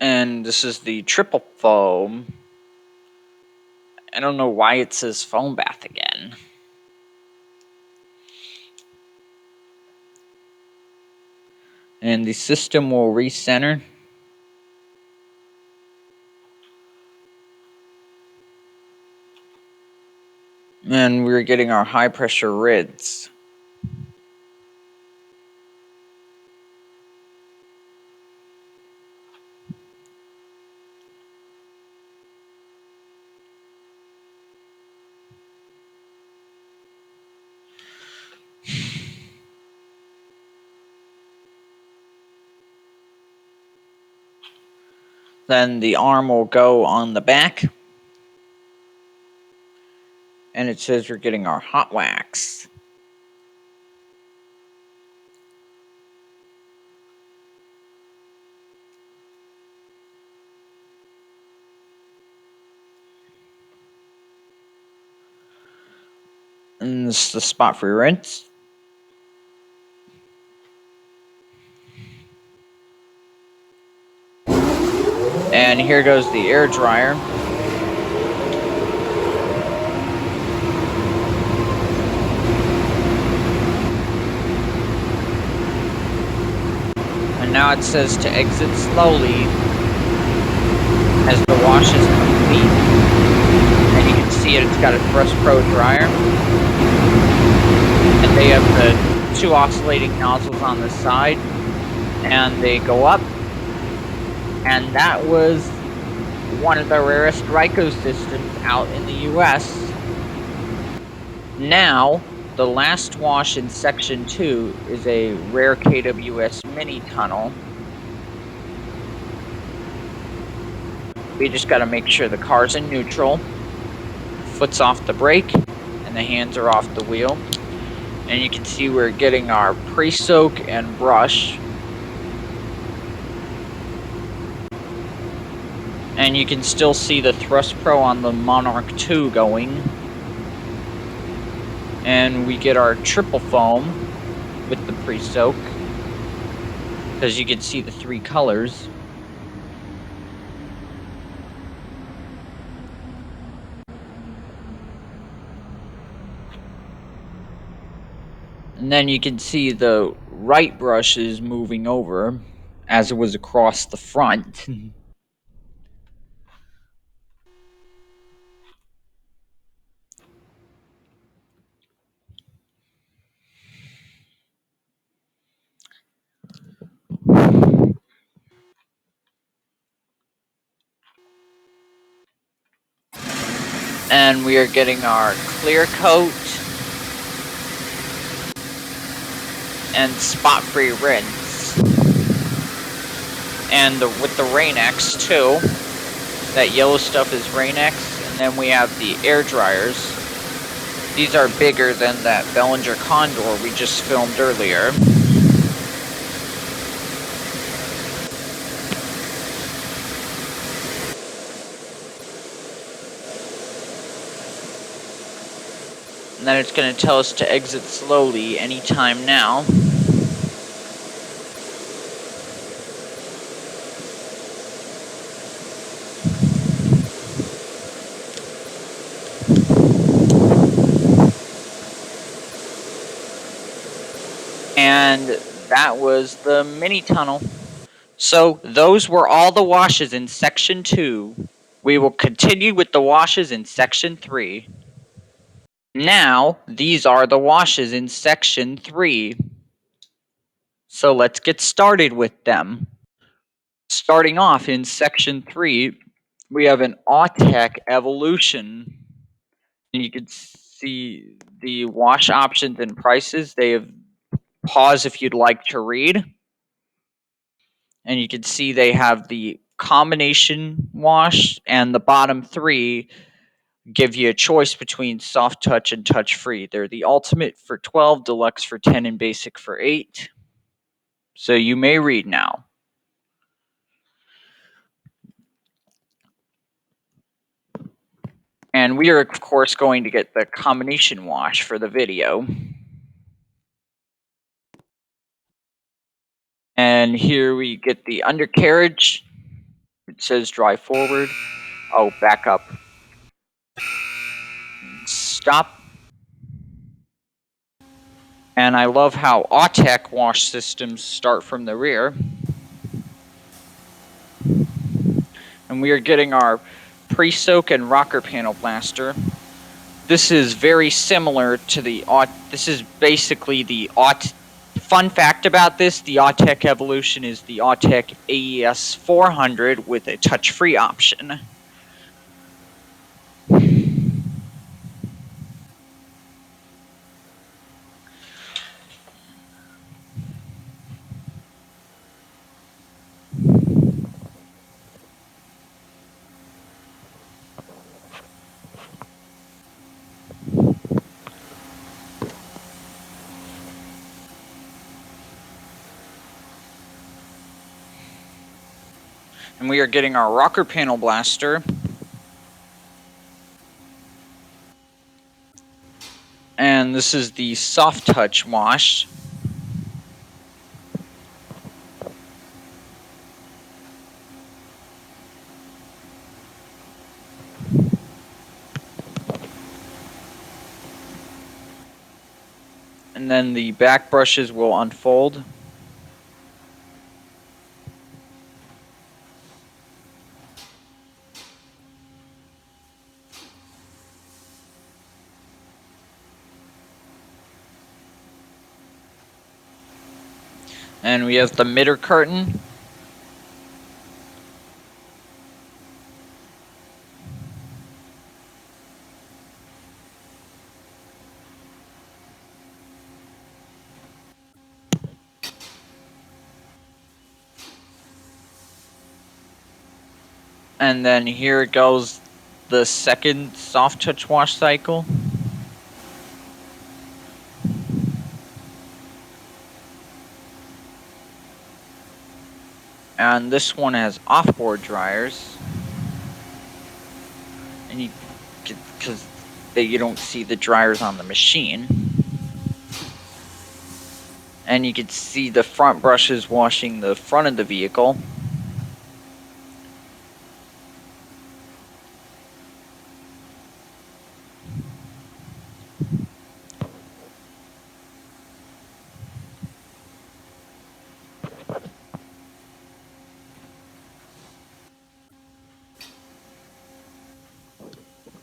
And this is the triple foam. I don't know why it says foam bath again. And the system will recenter. And we're getting our high pressure rids. Then the arm will go on the back. And it says we're getting our hot wax. And this is the spot for your rinse. And here goes the air dryer. Now it says to exit slowly as the wash is complete. And you can see it's got a Thrust Pro dryer. And they have the 2 oscillating nozzles on the side. And they go up. And that was one of the rarest Ryko systems out in the US. Now, the last wash in Section 2 is a rare KWS mini tunnel. We just got to make sure the car's in neutral, foot's off the brake, and the hands are off the wheel. And you can see we're getting our pre-soak and brush. And you can still see the Thrust Pro on the Monarch 2 going. And we get our triple foam with the pre-soak, because you can see the 3 colors. And then you can see the right brush is moving over as it was across the front. And we are getting our clear coat and spot-free rinse. And with the Rain-X too. That yellow stuff is Rain-X. And then we have the air dryers. These are bigger than that Belanger Kondor we just filmed earlier. And then it's going to tell us to exit slowly anytime now. And that was the mini tunnel. So those were all the washes in Section 2. We will continue with the washes in Section 3. Now, these are the washes in Section 3. So let's get started with them. Starting off in Section 3, we have an Autec Evolution. And you can see the wash options and prices. They have pause if you'd like to read. And you can see they have the combination wash, and the bottom 3 give you a choice between soft touch and touch free. They're the ultimate for 12, deluxe for 10, and basic for 8. So you may read now. And we are, of course, going to get the combination wash for the video. And here we get the undercarriage. It says drive forward. Oh, back up. Stop. And I love how Autec wash systems start from the rear. And we are getting our pre-soak and rocker panel blaster. This is very similar to the this is basically the fun fact about this, the Autec Evolution is the Autec AES 400 with a touch-free option. And we are getting our rocker panel blaster. And this is the soft touch wash. And then the back brushes will unfold. And we have the midder curtain. And then here goes the second soft touch wash cycle. And this one has offboard dryers. And you get, because you don't see the dryers on the machine. And you can see the front brushes washing the front of the vehicle.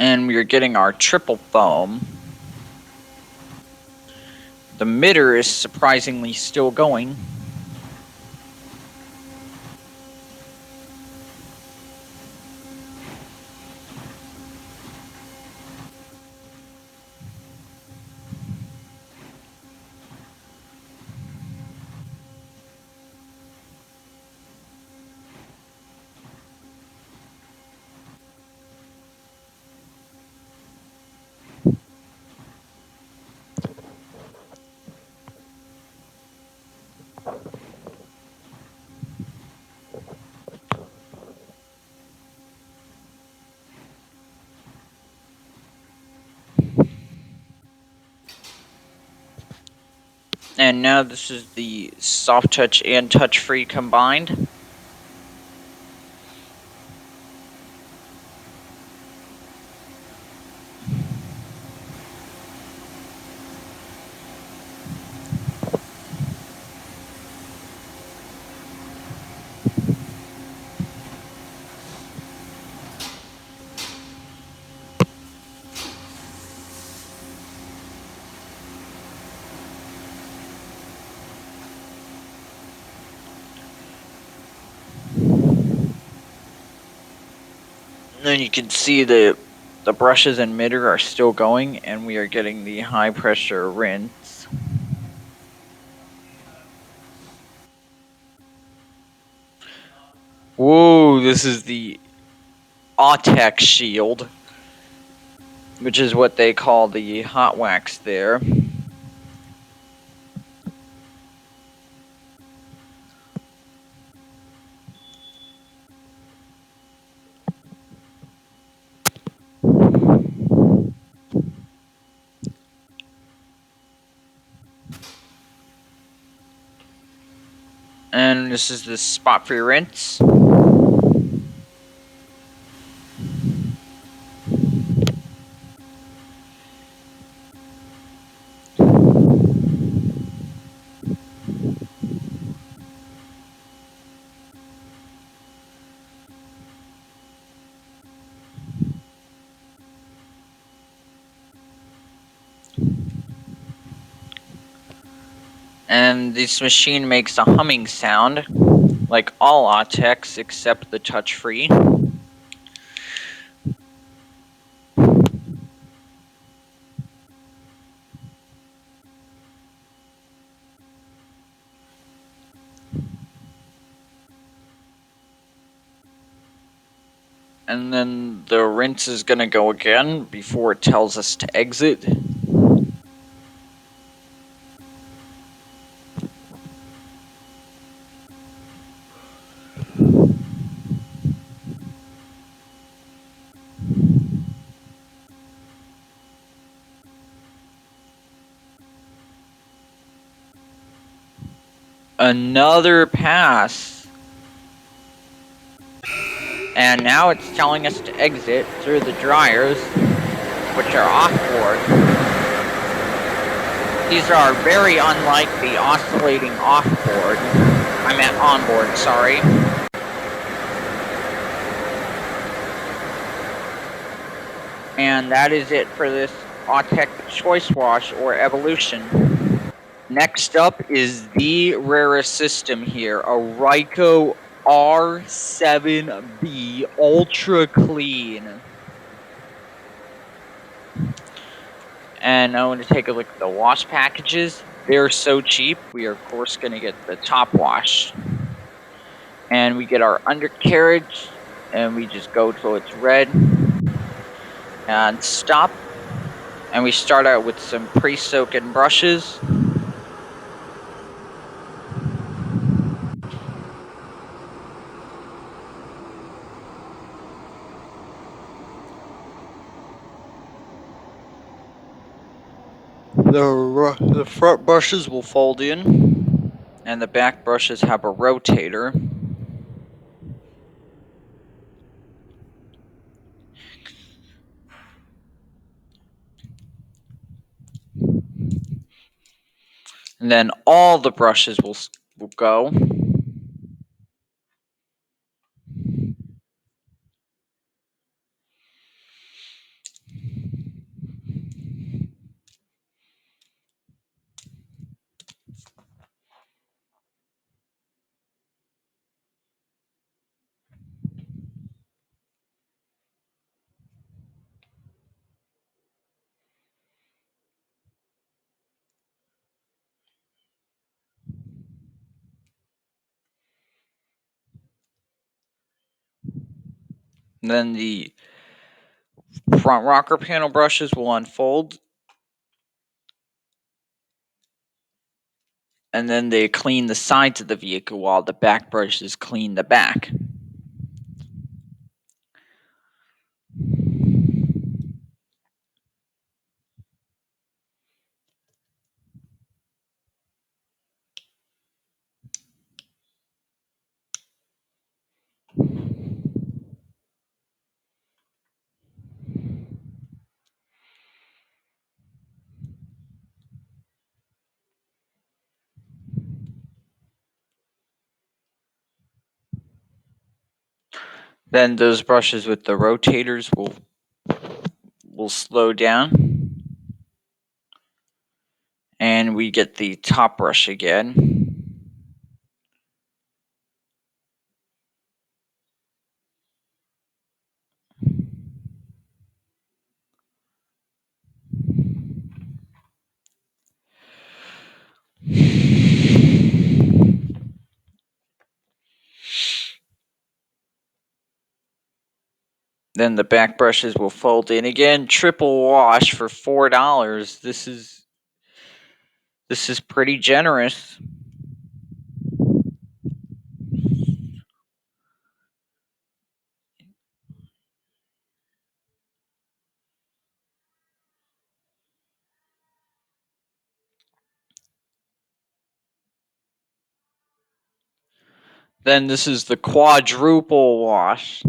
And we are getting our triple foam. The midder is surprisingly still going. And now this is the soft touch and touch free combined. And then you can see the brushes and midder are still going, and we are getting the high pressure rinse. Whoa, this is the Autec shield, which is what they call the hot wax there. And this is the spot free rinse. And this machine makes a humming sound, like all Autecs except the touch free. And then the rinse is gonna go again before it tells us to exit. Another pass. And now it's telling us to exit through the dryers, which are off-board. These are very unlike the oscillating off-board. I meant onboard, sorry. And that is it for this Autec Choicewash or Evolution. Next up is the rarest system here, a Ryko R7B Ultra Clean. And I want to take a look at the wash packages. They're so cheap. We are, of course, going to get the top wash. And we get our undercarriage, and we just go till it's red. And stop. And we start out with some pre-soaking brushes. The front brushes will fold in, and the back brushes have a rotator. And then all the brushes will go. And then the front rocker panel brushes will unfold. And then they clean the sides of the vehicle while the back brushes clean the back. Then those brushes with the rotators will slow down. And we get the top brush again. Then the back brushes will fold in again. Triple wash for $4. This is pretty generous. Then this is the quadruple wash.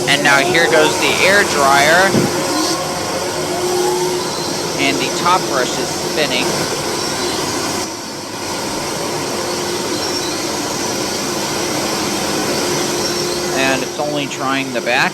And now here goes the air dryer. And the top brush is spinning. And it's only drying the back.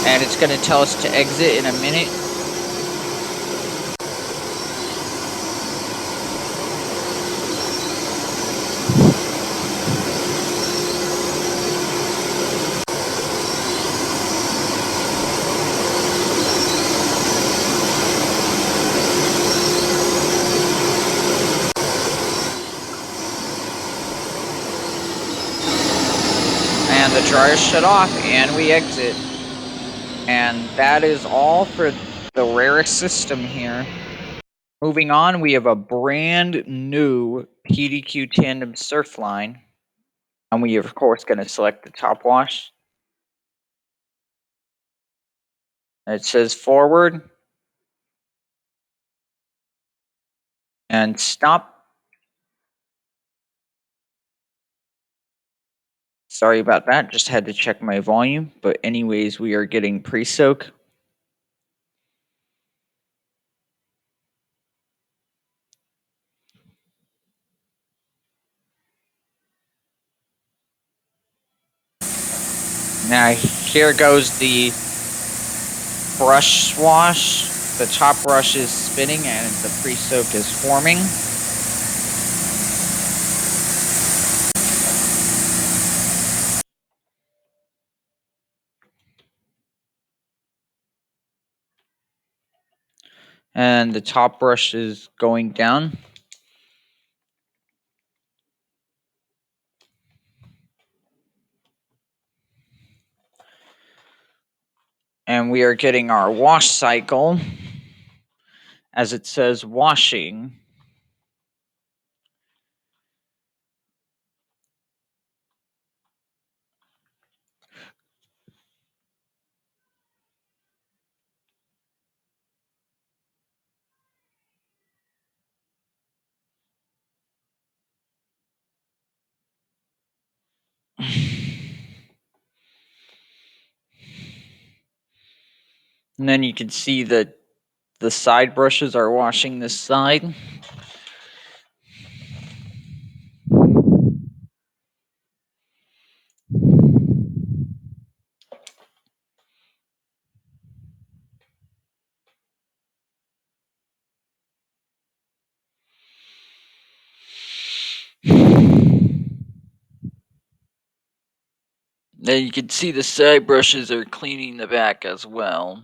And it's going to tell us to exit in a minute. the dryer shut off and we exit. And that is all for the rarest system here. Moving on, we have a brand new PDQ Tandem Surfline. And we are, of course, going to select the top wash. It says forward. And stop. Sorry about that. Just had to check my volume. But anyways, we are getting pre-soak. Now here goes the brush wash. The top brush is spinning and the pre-soak is forming. And the top brush is going down. And we are getting our wash cycle as it says washing. And then you can see that the side brushes are washing this side. Then you can see the side brushes are cleaning the back as well.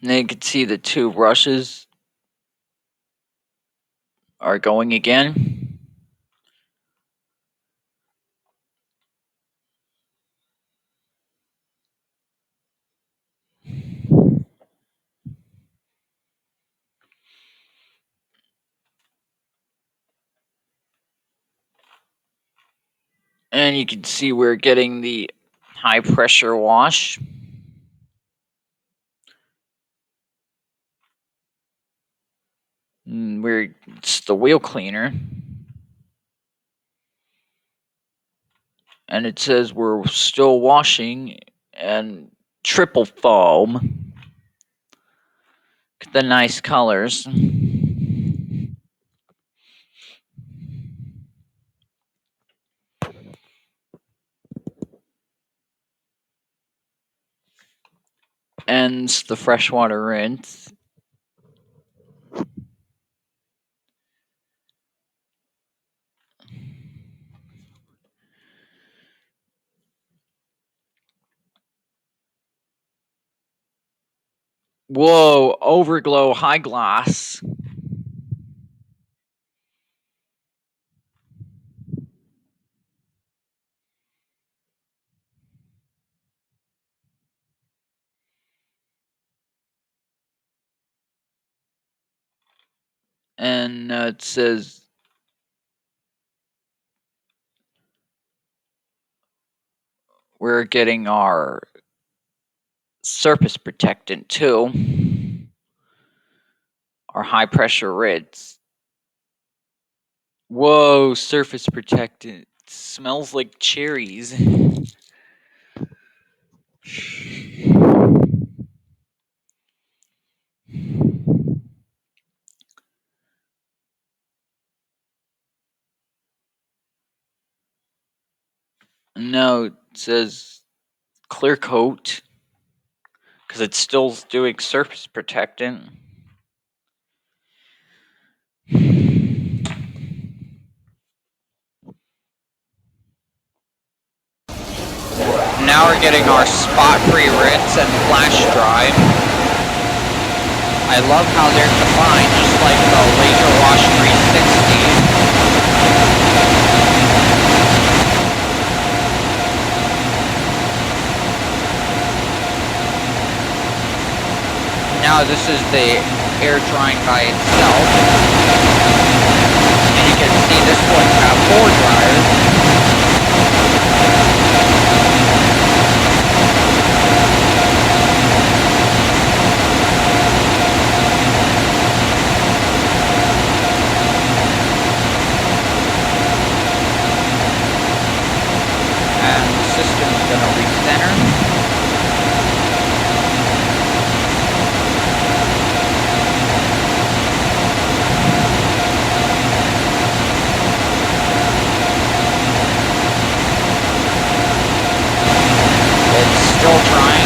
And then you can see the two brushes are going again. And you can see we're getting the high pressure wash. It's the wheel cleaner. And it says we're still washing and triple foam. The nice colors. And the freshwater rinse. Whoa, overglow high gloss. And it says we're getting our surface protectant too. Our high pressure rinse. Whoa, surface protectant. Smells like cherries. No, it says clear coat because it's still doing surface protectant. Now we're getting our spot-free rinse and flash dry. I love how they're combined, just like the Laser Wash 360. Now this is the air drying by itself. And you can see this one got 4 dryers. And the system's gonna recenter. Still trying.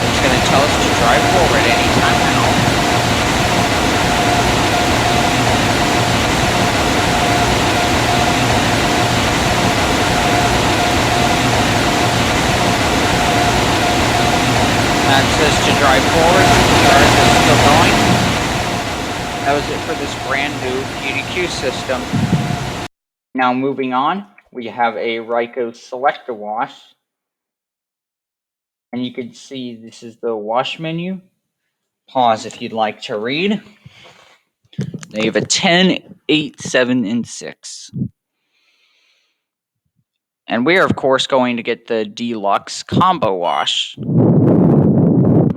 It's going to tell us to drive forward anytime now. That says to drive forward. The cars are still going. That was it for this brand new PDQ system. Now moving on, we have a Ryko Select-A-Wash. And you can see this is the wash menu. Pause if you'd like to read. They have a 10, 8, 7, and 6. And we are, of course, going to get the Deluxe Combo Wash.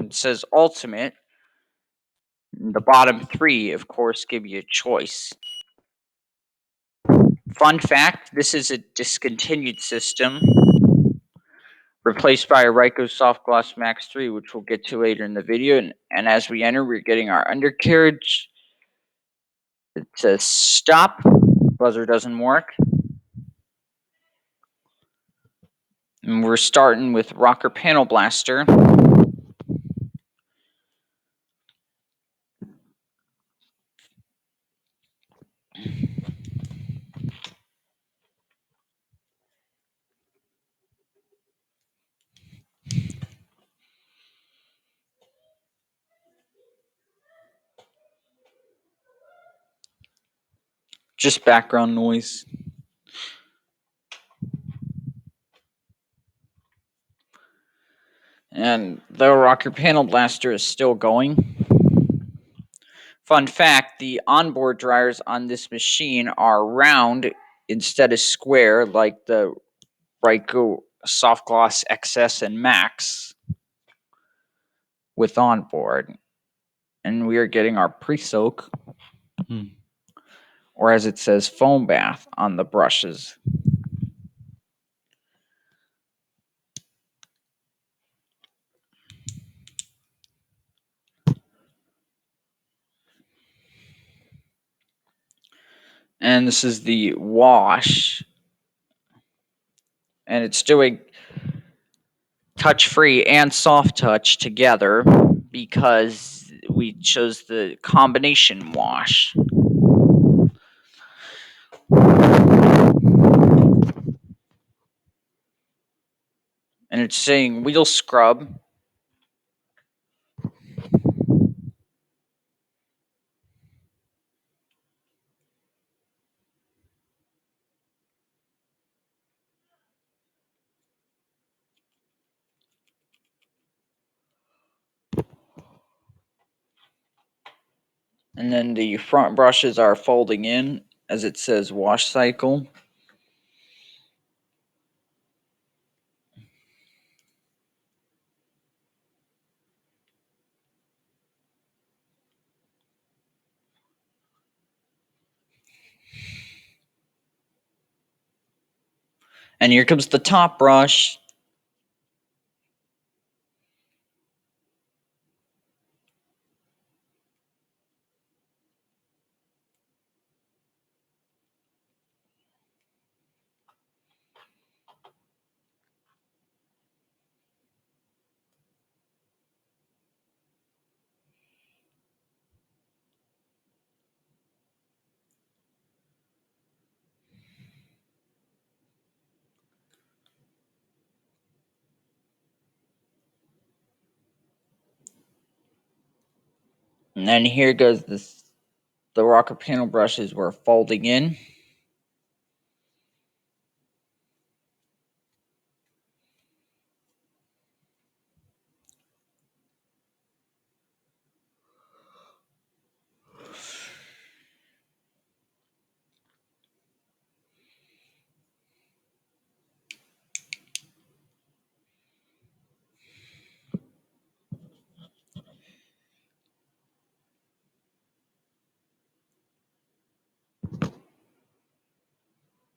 It says Ultimate. The bottom 3, of course, give you a choice. Fun fact, this is a discontinued system, replaced by a Ryko Softgloss Max 3, which we'll get to later in the video. And as we enter, we're getting our undercarriage. It says stop. Buzzer doesn't work. And we're starting with Rocker Panel Blaster. Just background noise. And the Rocker Panel Blaster is still going. Fun fact, the onboard dryers on this machine are round instead of square like the Ryko Softgloss XS and Maxx with onboard. And we are getting our pre-soak, or as it says, foam bath on the brushes. And this is the wash. And it's doing touch-free and soft touch together because we chose the combination wash. And it's saying wheel scrub. And then the front brushes are folding in as it says wash cycle. And here comes the top brush. And then here goes the rocker panel brushes we're folding in.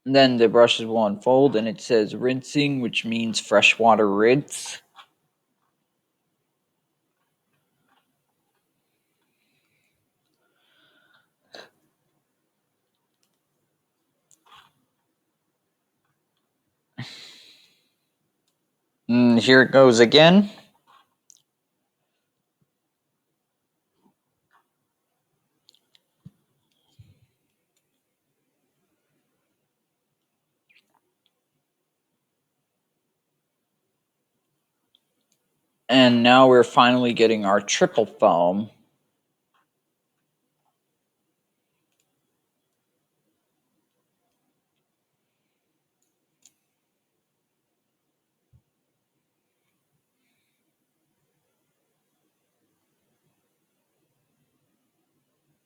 And then the brushes will unfold and it says rinsing, which means freshwater rinse. And here it goes again. And now we're finally getting our triple foam.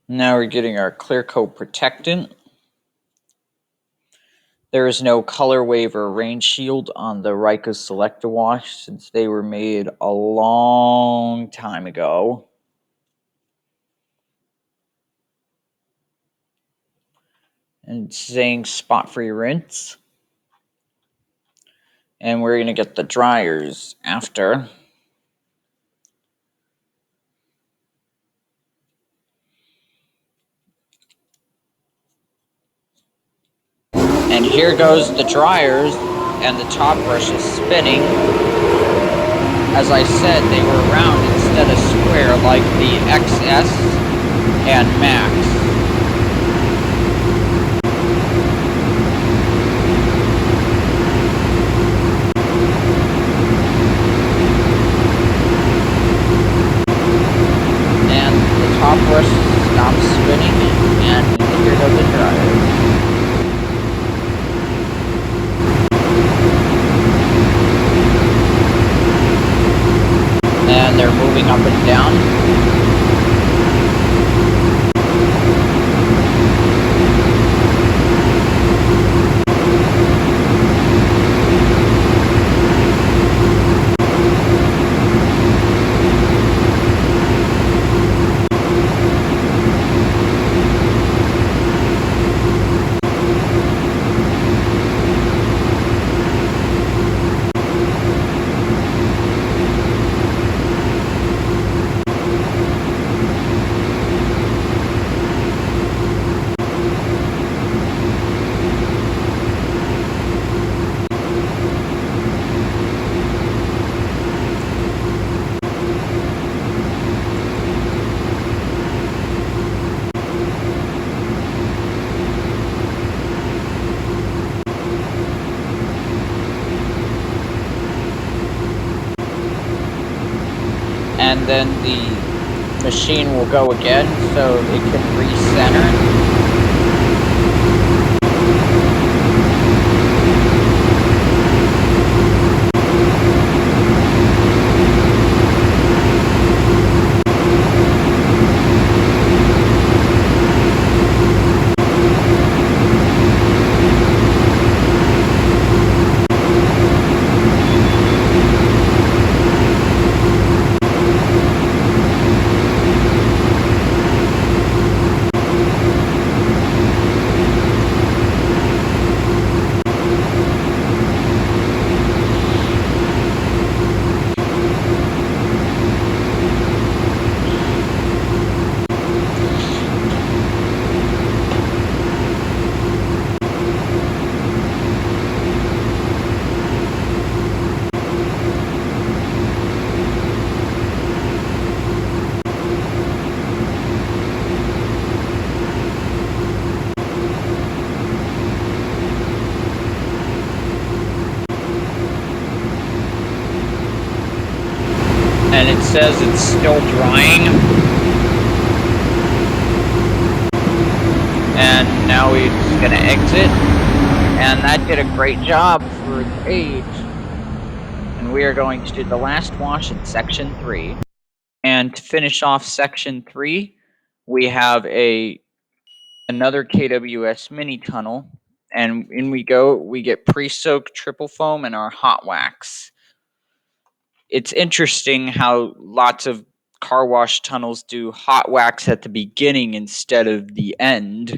Now we're getting our clear coat protectant. There is no color wave or rain shield on the Ryko Select-A-Wash since they were made a long time ago. And it's saying spot-free rinse. And we're going to get the dryers after. And here goes the dryers, and the top brush is spinning. As I said, they were round instead of square like the XS and Maxx. And the top brush stops spinning, and here go the dryers. And they're moving up and down. And then the machine will go again so it can recenter. And it says it's still drying. And now we're just gonna exit. And that did a great job for its age. And we are going to do the last wash in section 3. And to finish off section 3, we have another KWS mini tunnel. And in we go, we get pre-soaked triple foam and our hot wax. It's interesting how lots of car wash tunnels do hot wax at the beginning instead of the end.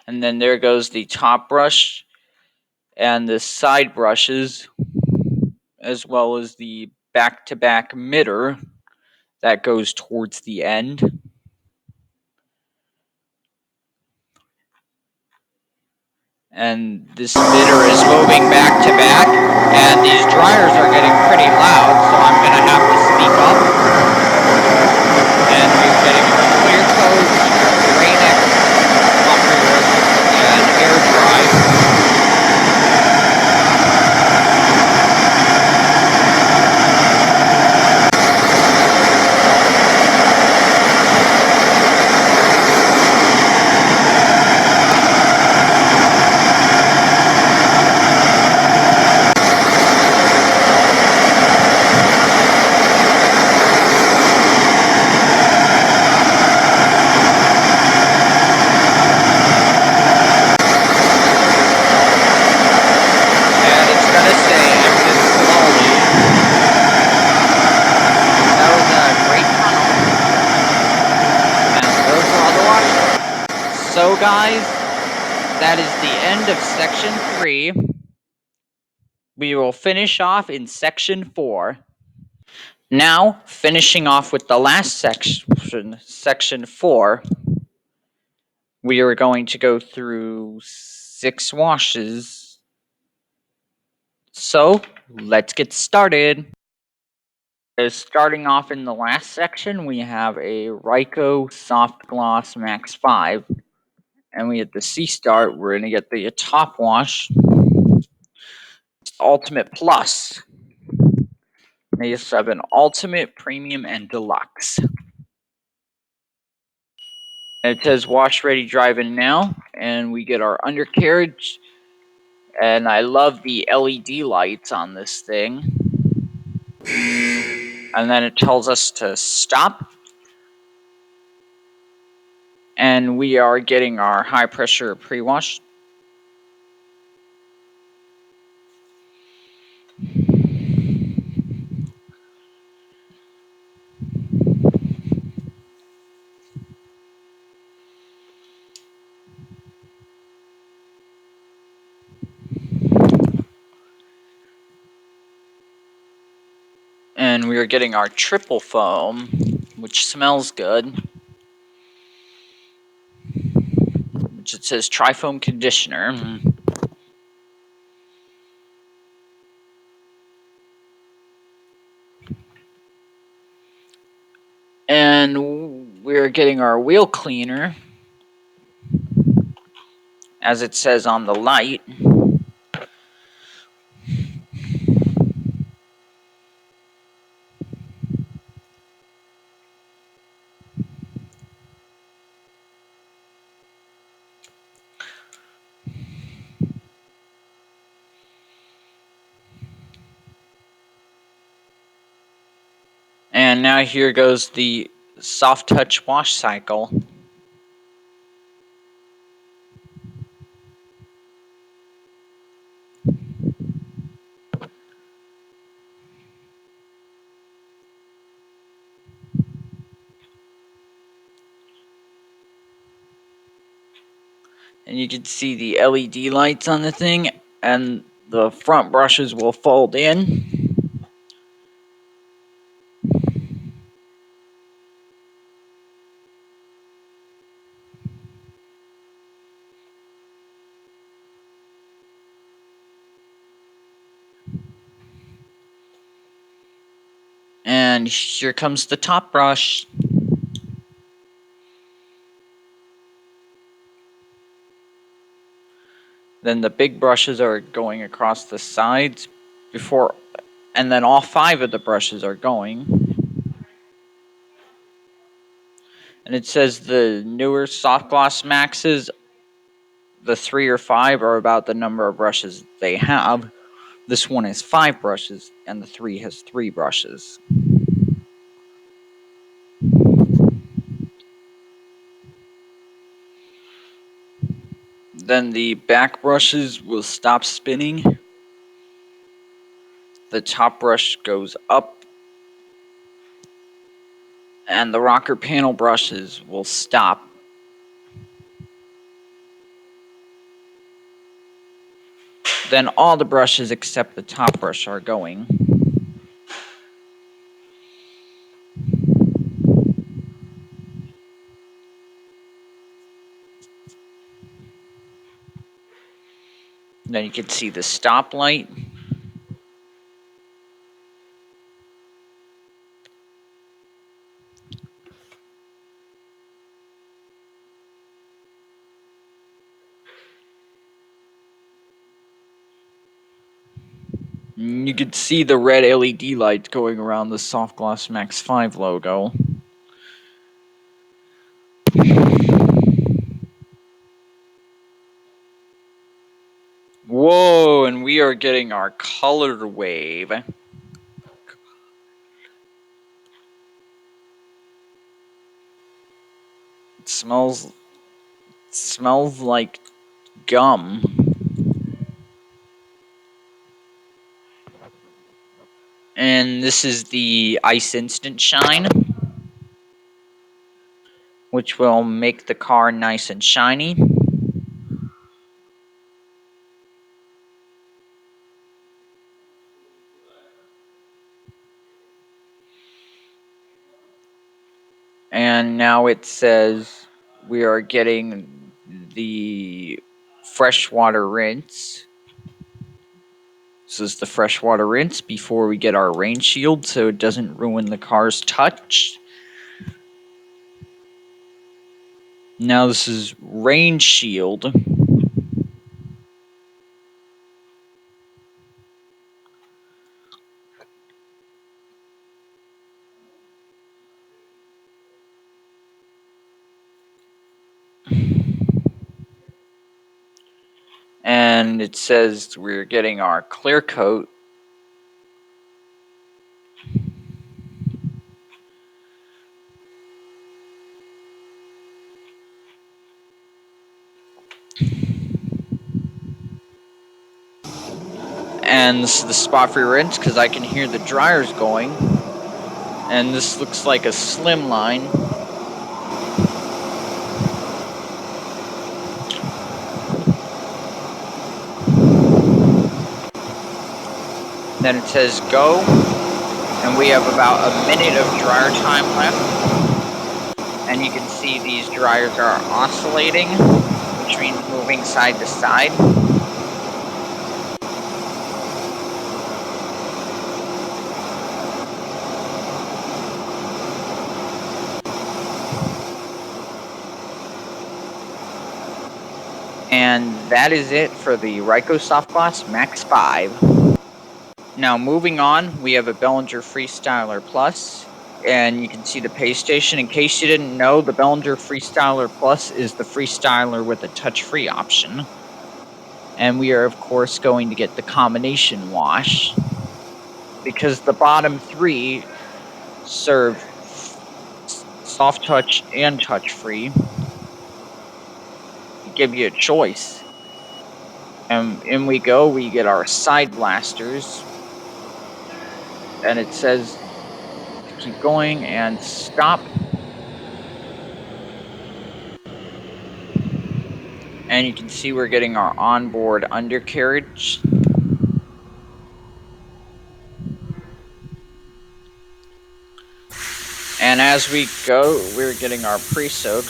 And then there goes the top brush and the side brushes, as well as the back-to-back mitter that goes towards the end. And this mitter is moving back to back, and these dryers are getting pretty loud, so I'm going to have to speak up. And we're getting our clear coat, Rain-X upper, and air dry. So guys, that is the end of section 3. We will finish off in section 4. Now, finishing off with the last section, section 4, we are going to go through 6 washes. So, let's get started. Starting off in the last section, we have a Ryko Softgloss Max 5. And we hit the C start, we're going to get the top wash, Ultimate Plus. They just have an Ultimate, Premium, and Deluxe. And it says wash ready, drive in now, and we get our undercarriage. And I love the LED lights on this thing. And then it tells us to stop. And we are getting our high pressure pre-wash. And we are getting our triple foam, which smells good. Which it says Tri-Foam Conditioner. And we're getting our wheel cleaner, as it says on the light. And now here goes the soft touch wash cycle. And you can see the LED lights on the thing, and the front brushes will fold in. And here comes the top brush. Then the big brushes are going across the sides before And then all 5 of the brushes are going. And it says the newer Softgloss Maxes, the 3 or 5 are about the number of brushes they have. This one has 5 brushes, and the 3 has 3 brushes. Then the back brushes will stop spinning. The top brush goes up. And the rocker panel brushes will stop. Then all the brushes except the top brush are going. Then you can see the stop light. You can see the red LED light going around the Softgloss Max 5 logo. Whoa, and we are getting our color wave. It smells like gum. And this is the Ice Instant Shine, which will make the car nice and shiny. And now it says we are getting the freshwater rinse. This is the freshwater rinse before we get our rain shield so it doesn't ruin the car's touch. Now this is rain shield. And it says we're getting our clear coat. And this is the spot for rinse because I can hear the dryers going. And this looks like a slim line. Then it says go. And we have about a minute of dryer time left. And you can see these dryers are oscillating, which means moving side to side. And that is it for the Ryko Softgloss Max 5. Now moving on, we have a Belanger Freestyler Plus. And you can see the pay station. In case you didn't know, the Belanger Freestyler Plus is the Freestyler with a touch-free option. And we are, of course, going to get the combination wash, because the bottom 3 serve soft touch and touch-free. Give you a choice. And in we go, we get our side blasters. And it says to keep going and stop. And you can see we're getting our onboard undercarriage. And as we go, we're getting our pre-soak.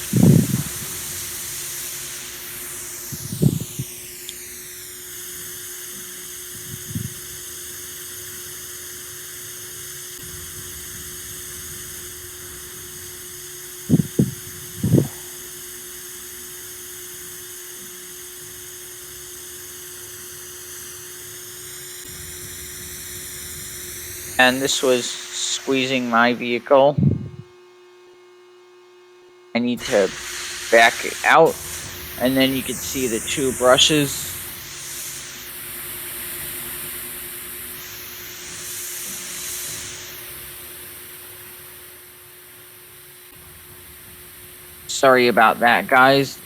And this was squeezing my vehicle. I need to back it out, and then you can see the two brushes. Sorry about that, guys.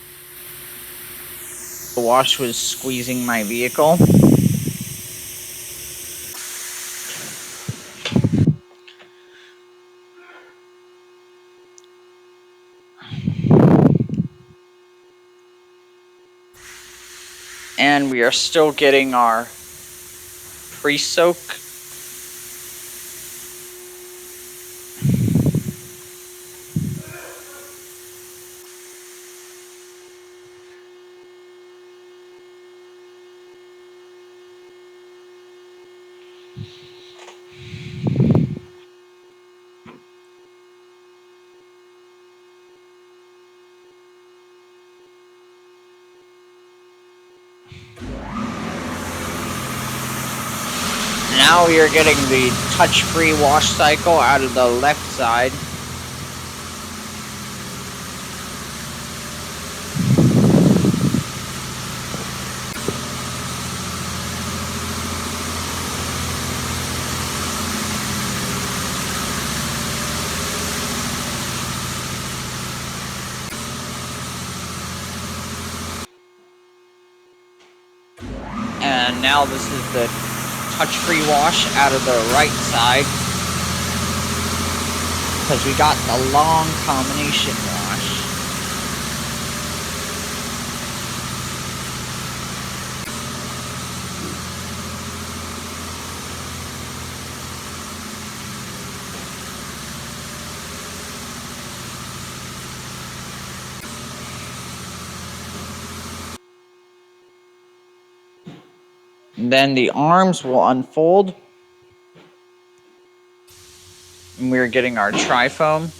The wash was squeezing my vehicle. And we are still getting our pre-soak. Now we are getting the touch-free wash cycle out of the left side. And now this is the touch-free wash out of the right side, because we got the long combination wash. Then the arms will unfold, and we're getting our tri-foam.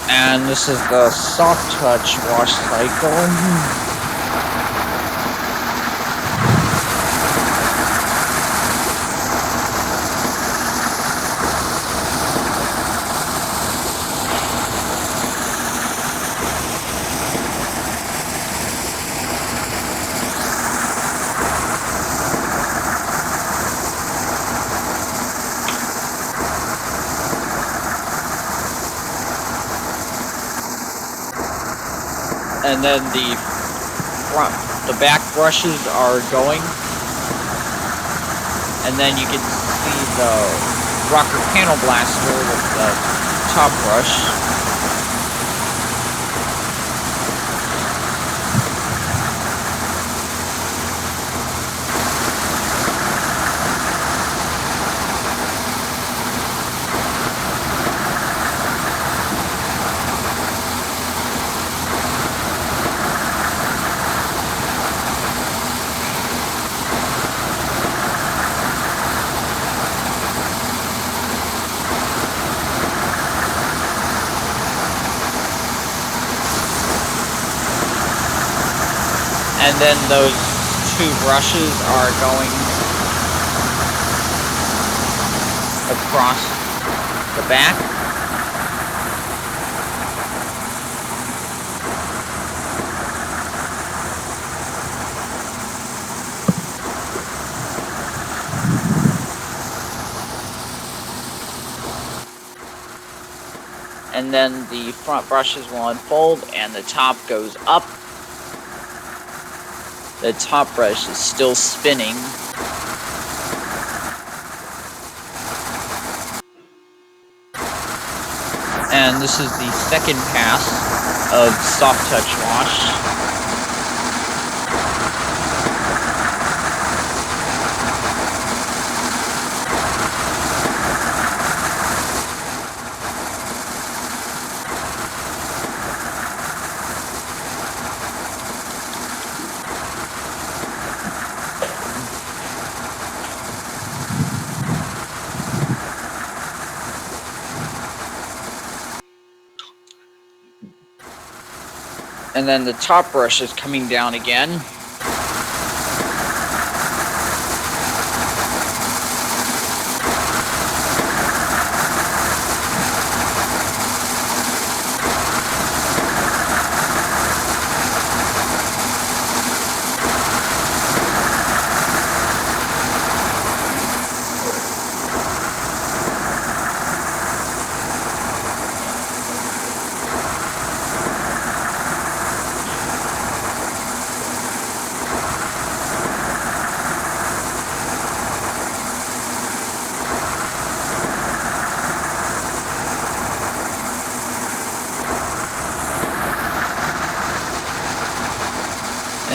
And this is the soft touch wash cycle. And then the back brushes are going. And then you can see the rocker panel blaster with the top brush. And then those two brushes are going across the back. And then the front brushes will unfold and the top goes up. The top brush is still spinning. And this is the second pass of soft touch wash. And then the top brush is coming down again.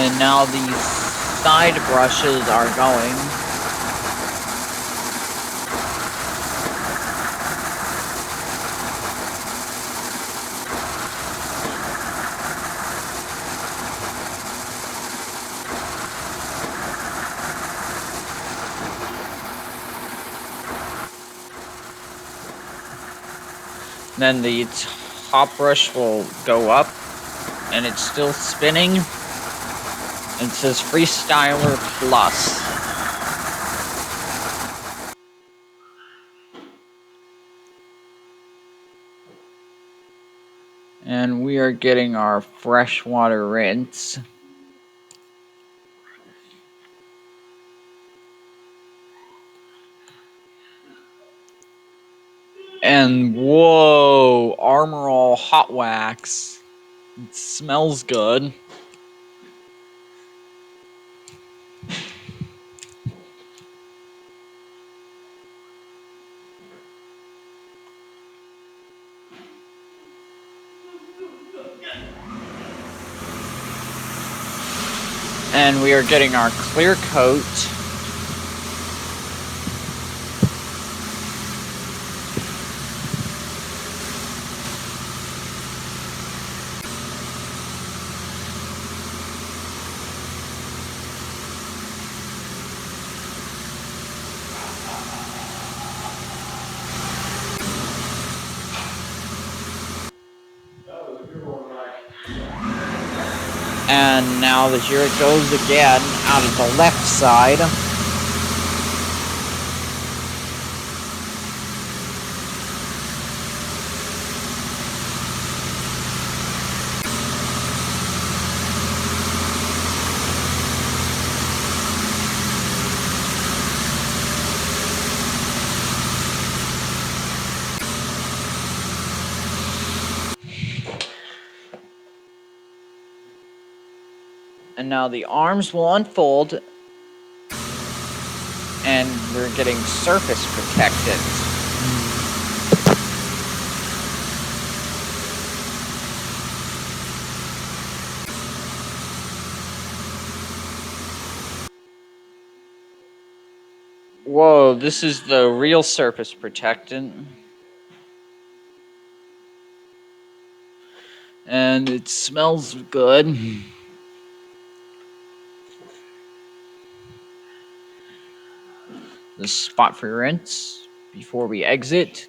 And now these side brushes are going. Then the top brush will go up, and it's still spinning. It says Freestyler Plus. And we are getting our freshwater rinse. And whoa, Armor All Hot Wax. It smells good. And we are getting our clear coat. And now here it goes again out of the left side. And now the arms will unfold, and we're getting surface protectant. Whoa, this is the real surface protectant. And it smells good. The spot for rinse before we exit.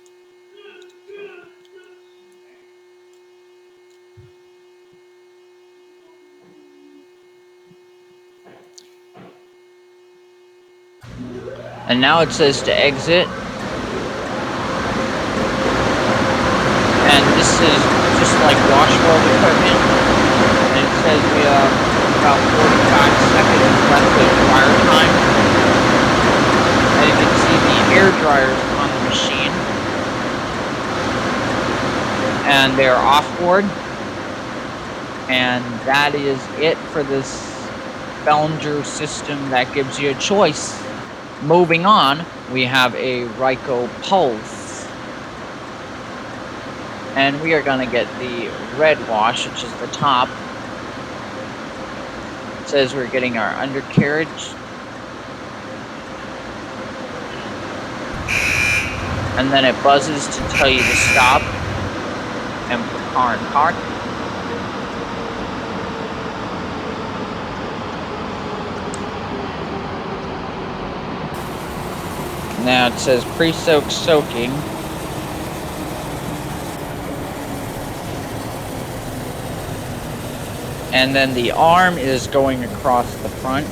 And now it says to exit. And this is just like Washworld equipment. And it says we have about 45 seconds left of dryer time. And you can see the air dryers on the machine. And they're off-board. And that is it for this Belanger system that gives you a choice. Moving on, we have a Ryko Pulse. And we are going to get the red wash, which is the top. It says we're getting our undercarriage. And then it buzzes to tell you to stop and put car in park. Now it says pre-soak soaking. And then the arm is going across the front.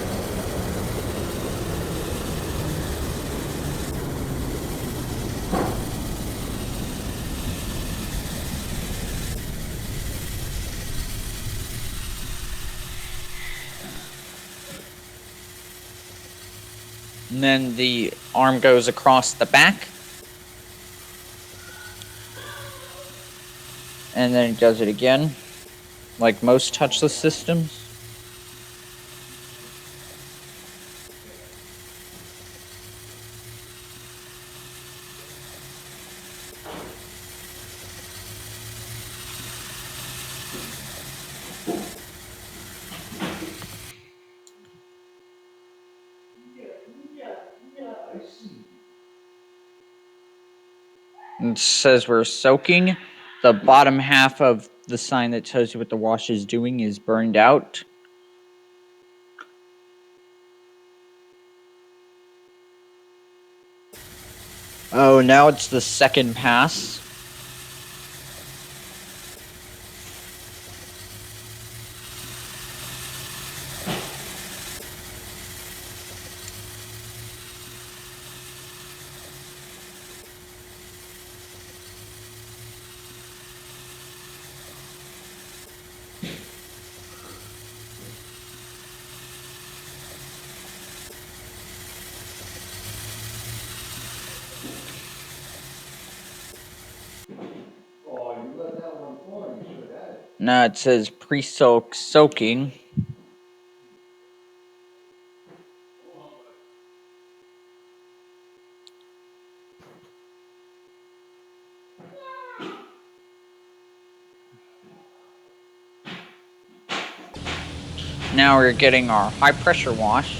And then the arm goes across the back. And then it does it again, like most touchless systems. It says we're soaking. The bottom half of the sign that tells you what the wash is doing is burned out. Oh, now it's the second pass. Now it says pre-soak soaking. Now we're getting our high pressure wash.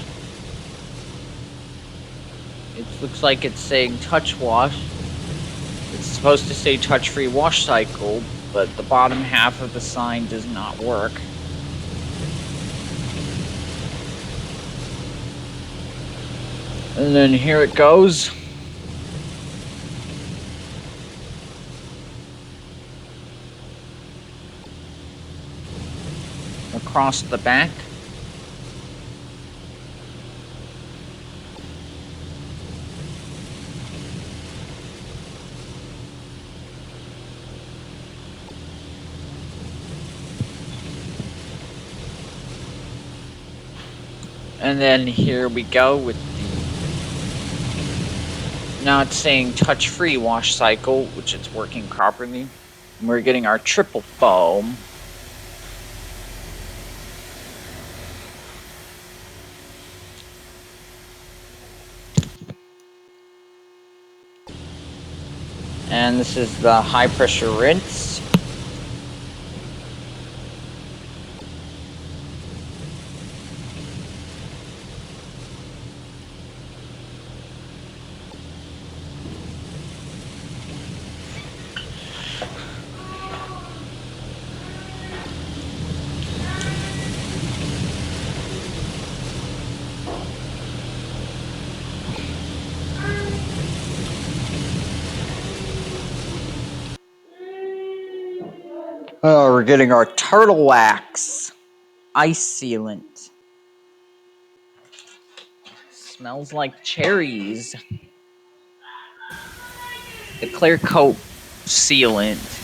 It looks like it's saying touch wash. It's supposed to say touch free wash cycle, but the bottom half of the sign does not work. And then here it goes. Across the back. And then here we go with the... Now it's saying touch-free wash cycle, which it's working properly. And we're getting our triple foam. And this is the high-pressure rinse. Oh, we're getting our turtle wax ice sealant. Smells like cherries. The clear coat sealant.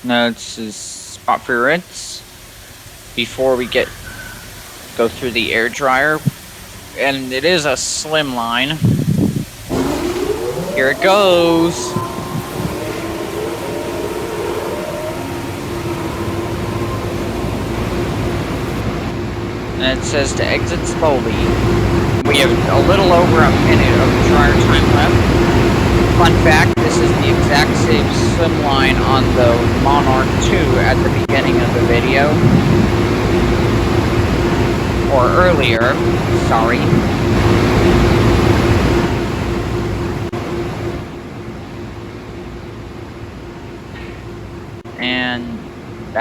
Now this is spot for rinse before we go through the air dryer, and it is a slim line. Here it goes. And it says to exit slowly. We have a little over a minute of dryer time left. Fun fact, this is the exact same slim line on the Monarch 2 at the beginning of the video. Or earlier, sorry. And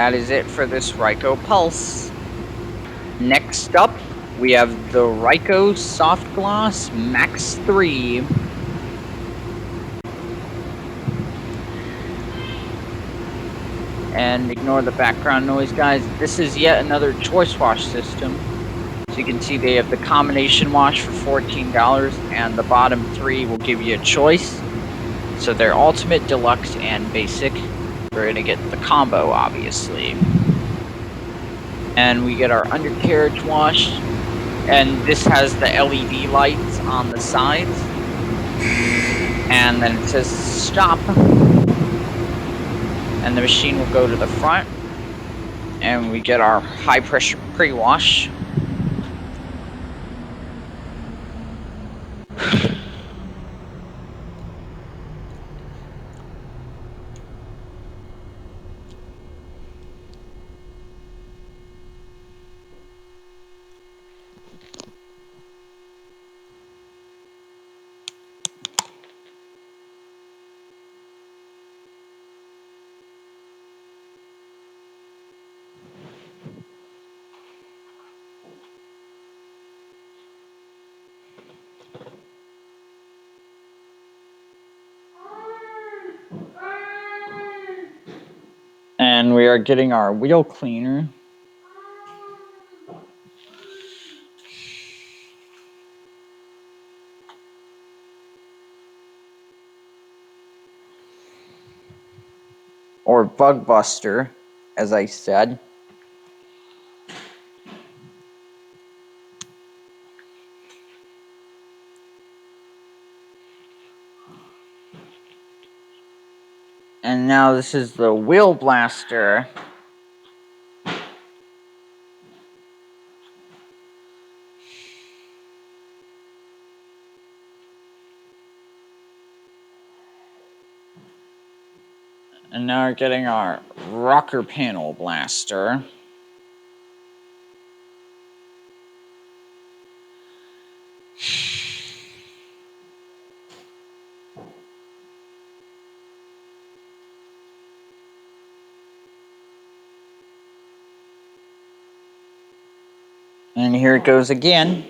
that is it for this Ryko Pulse. Next up, we have the Ryko Softgloss Max 3. And ignore the background noise, guys. This is yet another Choicewash system. So you can see they have the combination wash for $14, and the bottom three will give you a choice. So they're ultimate, deluxe, and basic. We're gonna get the combo, obviously. And we get our undercarriage wash, and this has the LED lights on the sides. And then it says stop. And the machine will go to the front. And we get our high pressure pre-wash. And we are getting our wheel cleaner. Or bug buster, as I said. And now this is the wheel blaster. And now we're getting our rocker panel blaster. And here it goes again.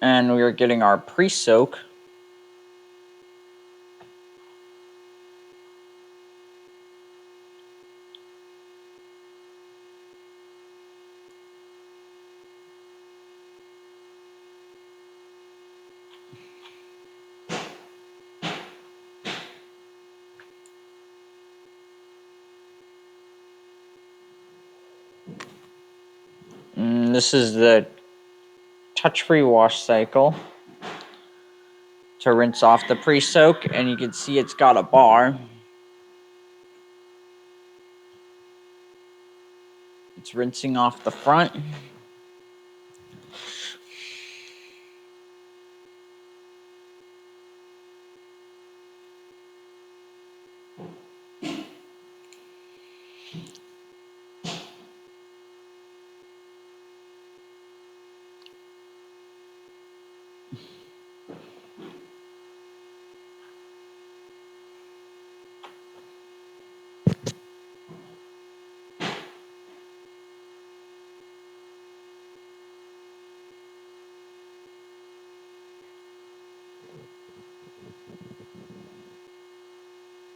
And we are getting our pre-soak. And this is the touch-free wash cycle to rinse off the pre-soak, and you can see it's got a bar. It's rinsing off the front.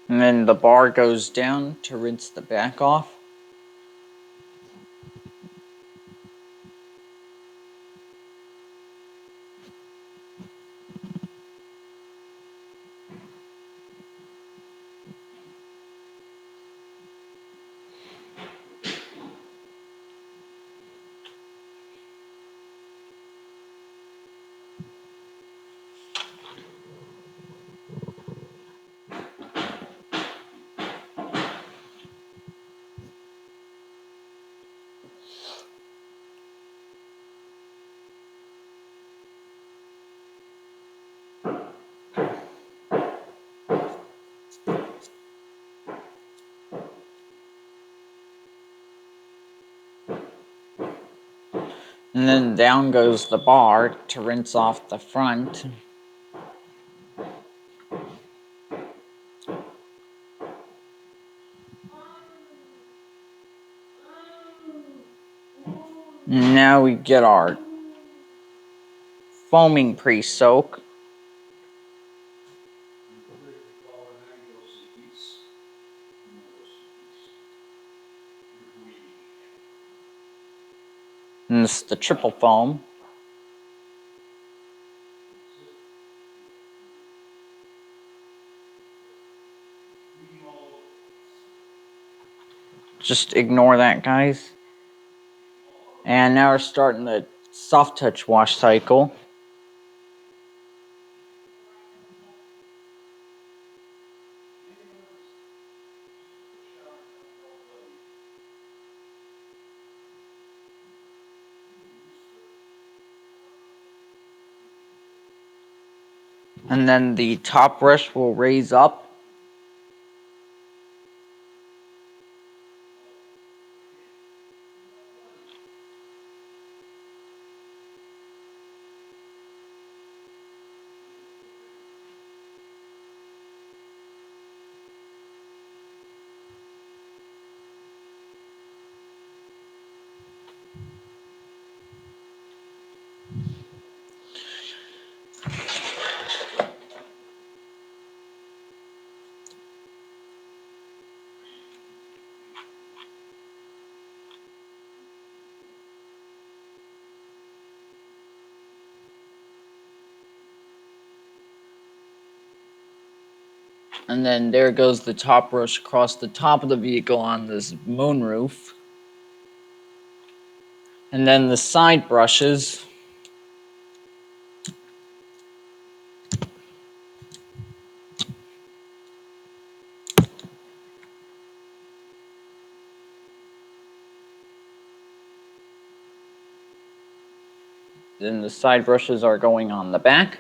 And then the bar goes down to rinse the back off. And then down goes the bar to rinse off the front. Now we get our foaming pre-soak. And this is the triple foam. Just ignore that, guys. And now we're starting the soft touch wash cycle. And then the top brush will raise up. And then there goes the top brush across the top of the vehicle on this moonroof. And then the side brushes. Then the side brushes are going on the back.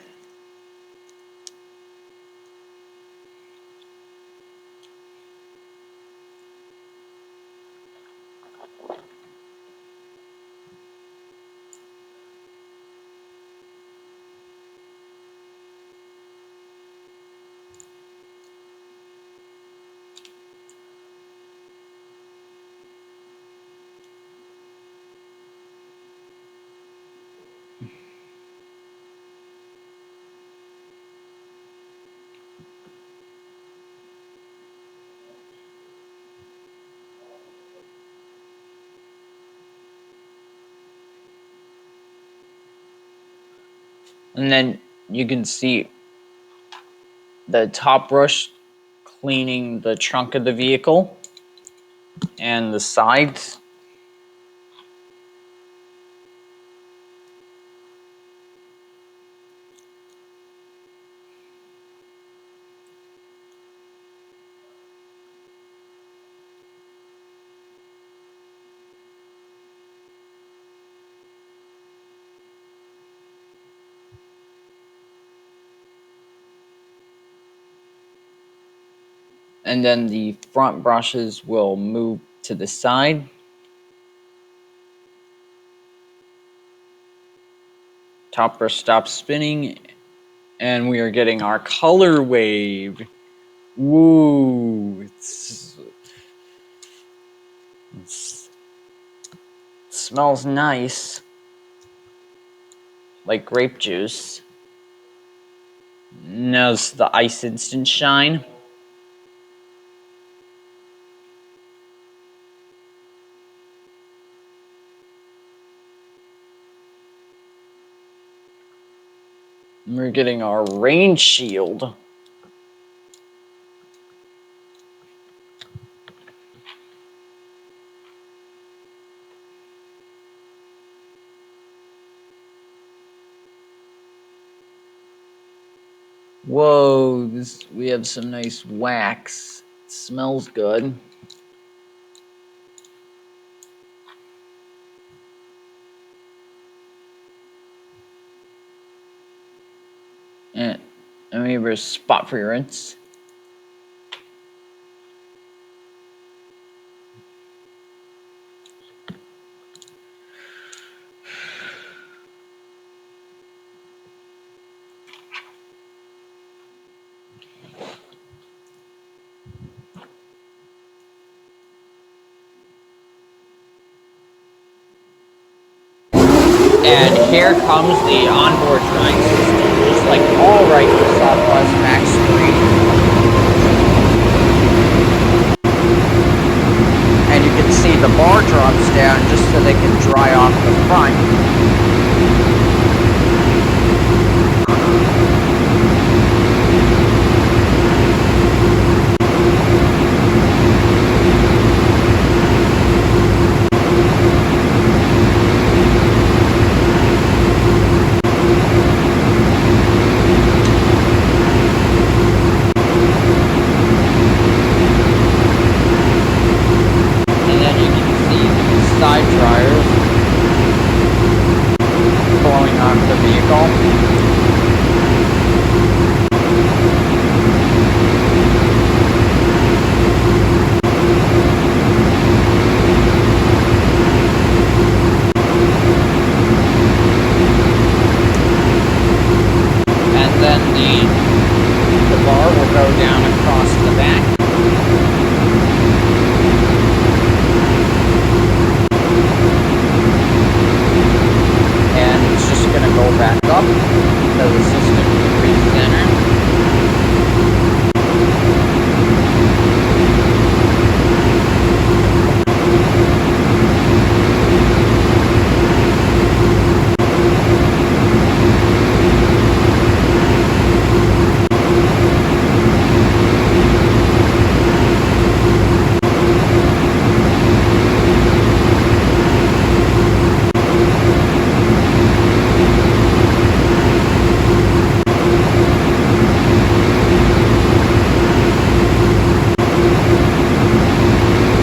And then you can see the top brush cleaning the trunk of the vehicle and the sides. And then the front brushes will move to the side. Top brush stops spinning, and we are getting our color wave. Woo! It smells nice, like grape juice. Now it's the Ice Instant Shine. We're getting our rain shield. Whoa, we have some nice wax. It smells good. And we have a spot for your rinse. And here comes the onboard drying system, just like all Ryko Softgloss Max 3. And you can see the bar drops down just so they can dry off the front. Side dryers blowing off the vehicle. And then the bar will go down across the back. Go back up so the system can recenter.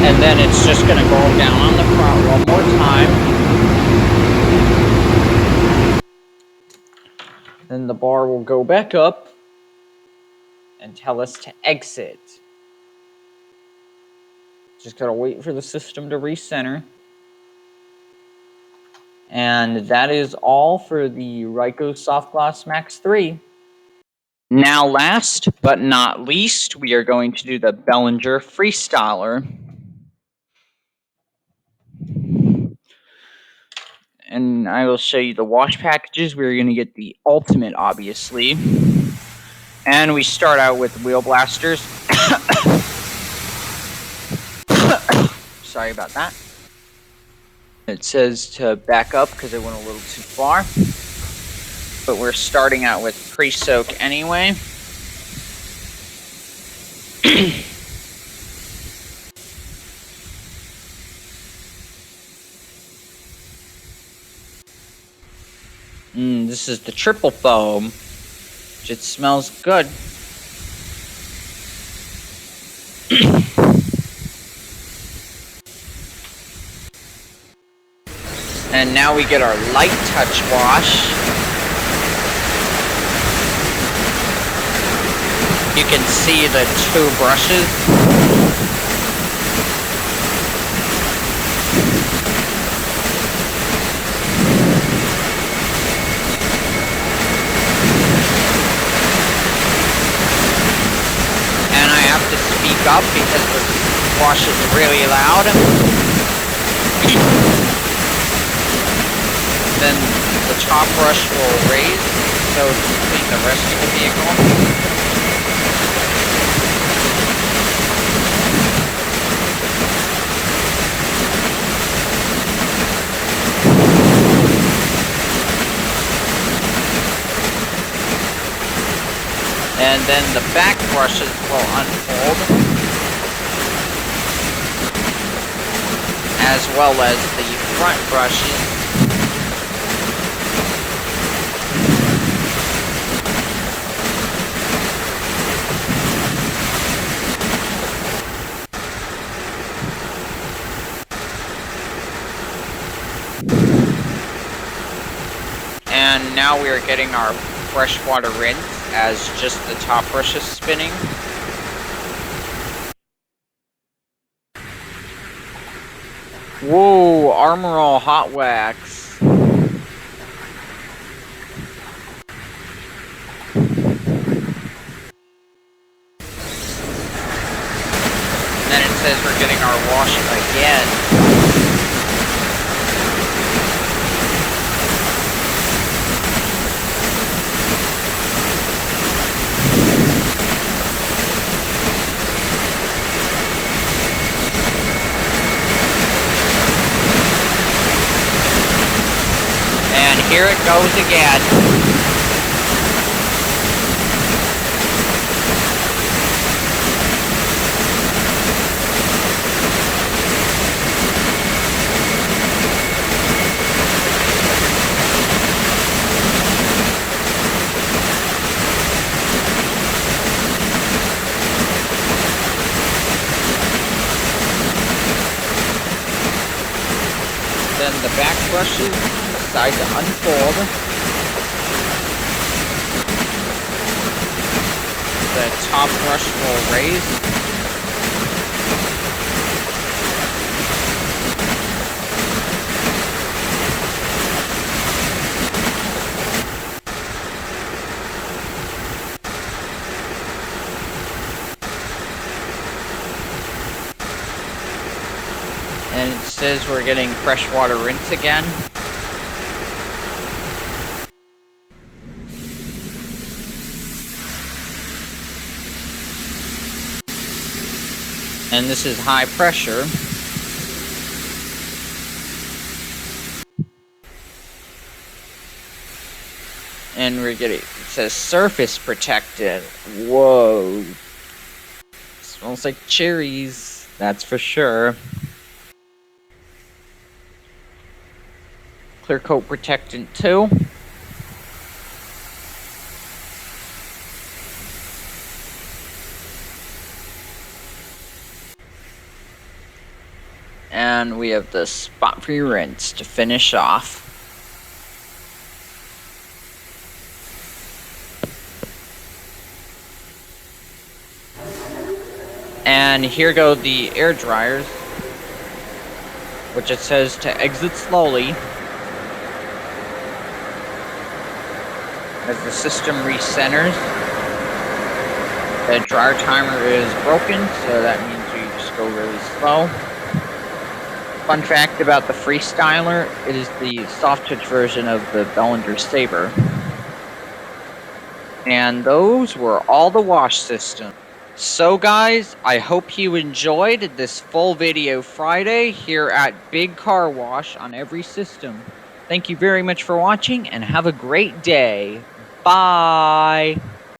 And then it's just going to go down on the front one more time. Then the bar will go back up and tell us to exit. Just got to wait for the system to recenter. And that is all for the Ryko Softgloss Max 3. Now last but not least, we are going to do the Belanger Freestyler. And I will show you the wash packages. We're going to get the ultimate, obviously. And we start out with wheel blasters. Sorry about that. It says to back up because it went a little too far. But we're starting out with pre-soak anyway. This is the triple foam, which it smells good. And now we get our light touch wash. You can see the two brushes. Up because the wash is really loud. Then the top brush will raise so to clean the rest of the vehicle. And then the back brushes will unfold, as well as the front brushes. And now we are getting our freshwater rinse as just the top brush is spinning. Whoa, Armor All Hot Wax. here it goes again. Then the back brushes decide to unfold. The top brush will raise. And it says we're getting freshwater rinse again. And this is high pressure. And we're getting, it says surface protected. Whoa. Smells like cherries, that's for sure. Clear coat protectant 2. And we have the spot-free rinse to finish off. And here go the air dryers, which it says to exit slowly as the system recenters. The dryer timer is broken, so that means you just go really slow. Fun fact about the Freestyler, it is the soft touch version of the Belanger Saber. And those were all the wash systems. So guys, I hope you enjoyed this full video Friday here at Big Car Wash on every system. Thank you very much for watching and have a great day. Bye!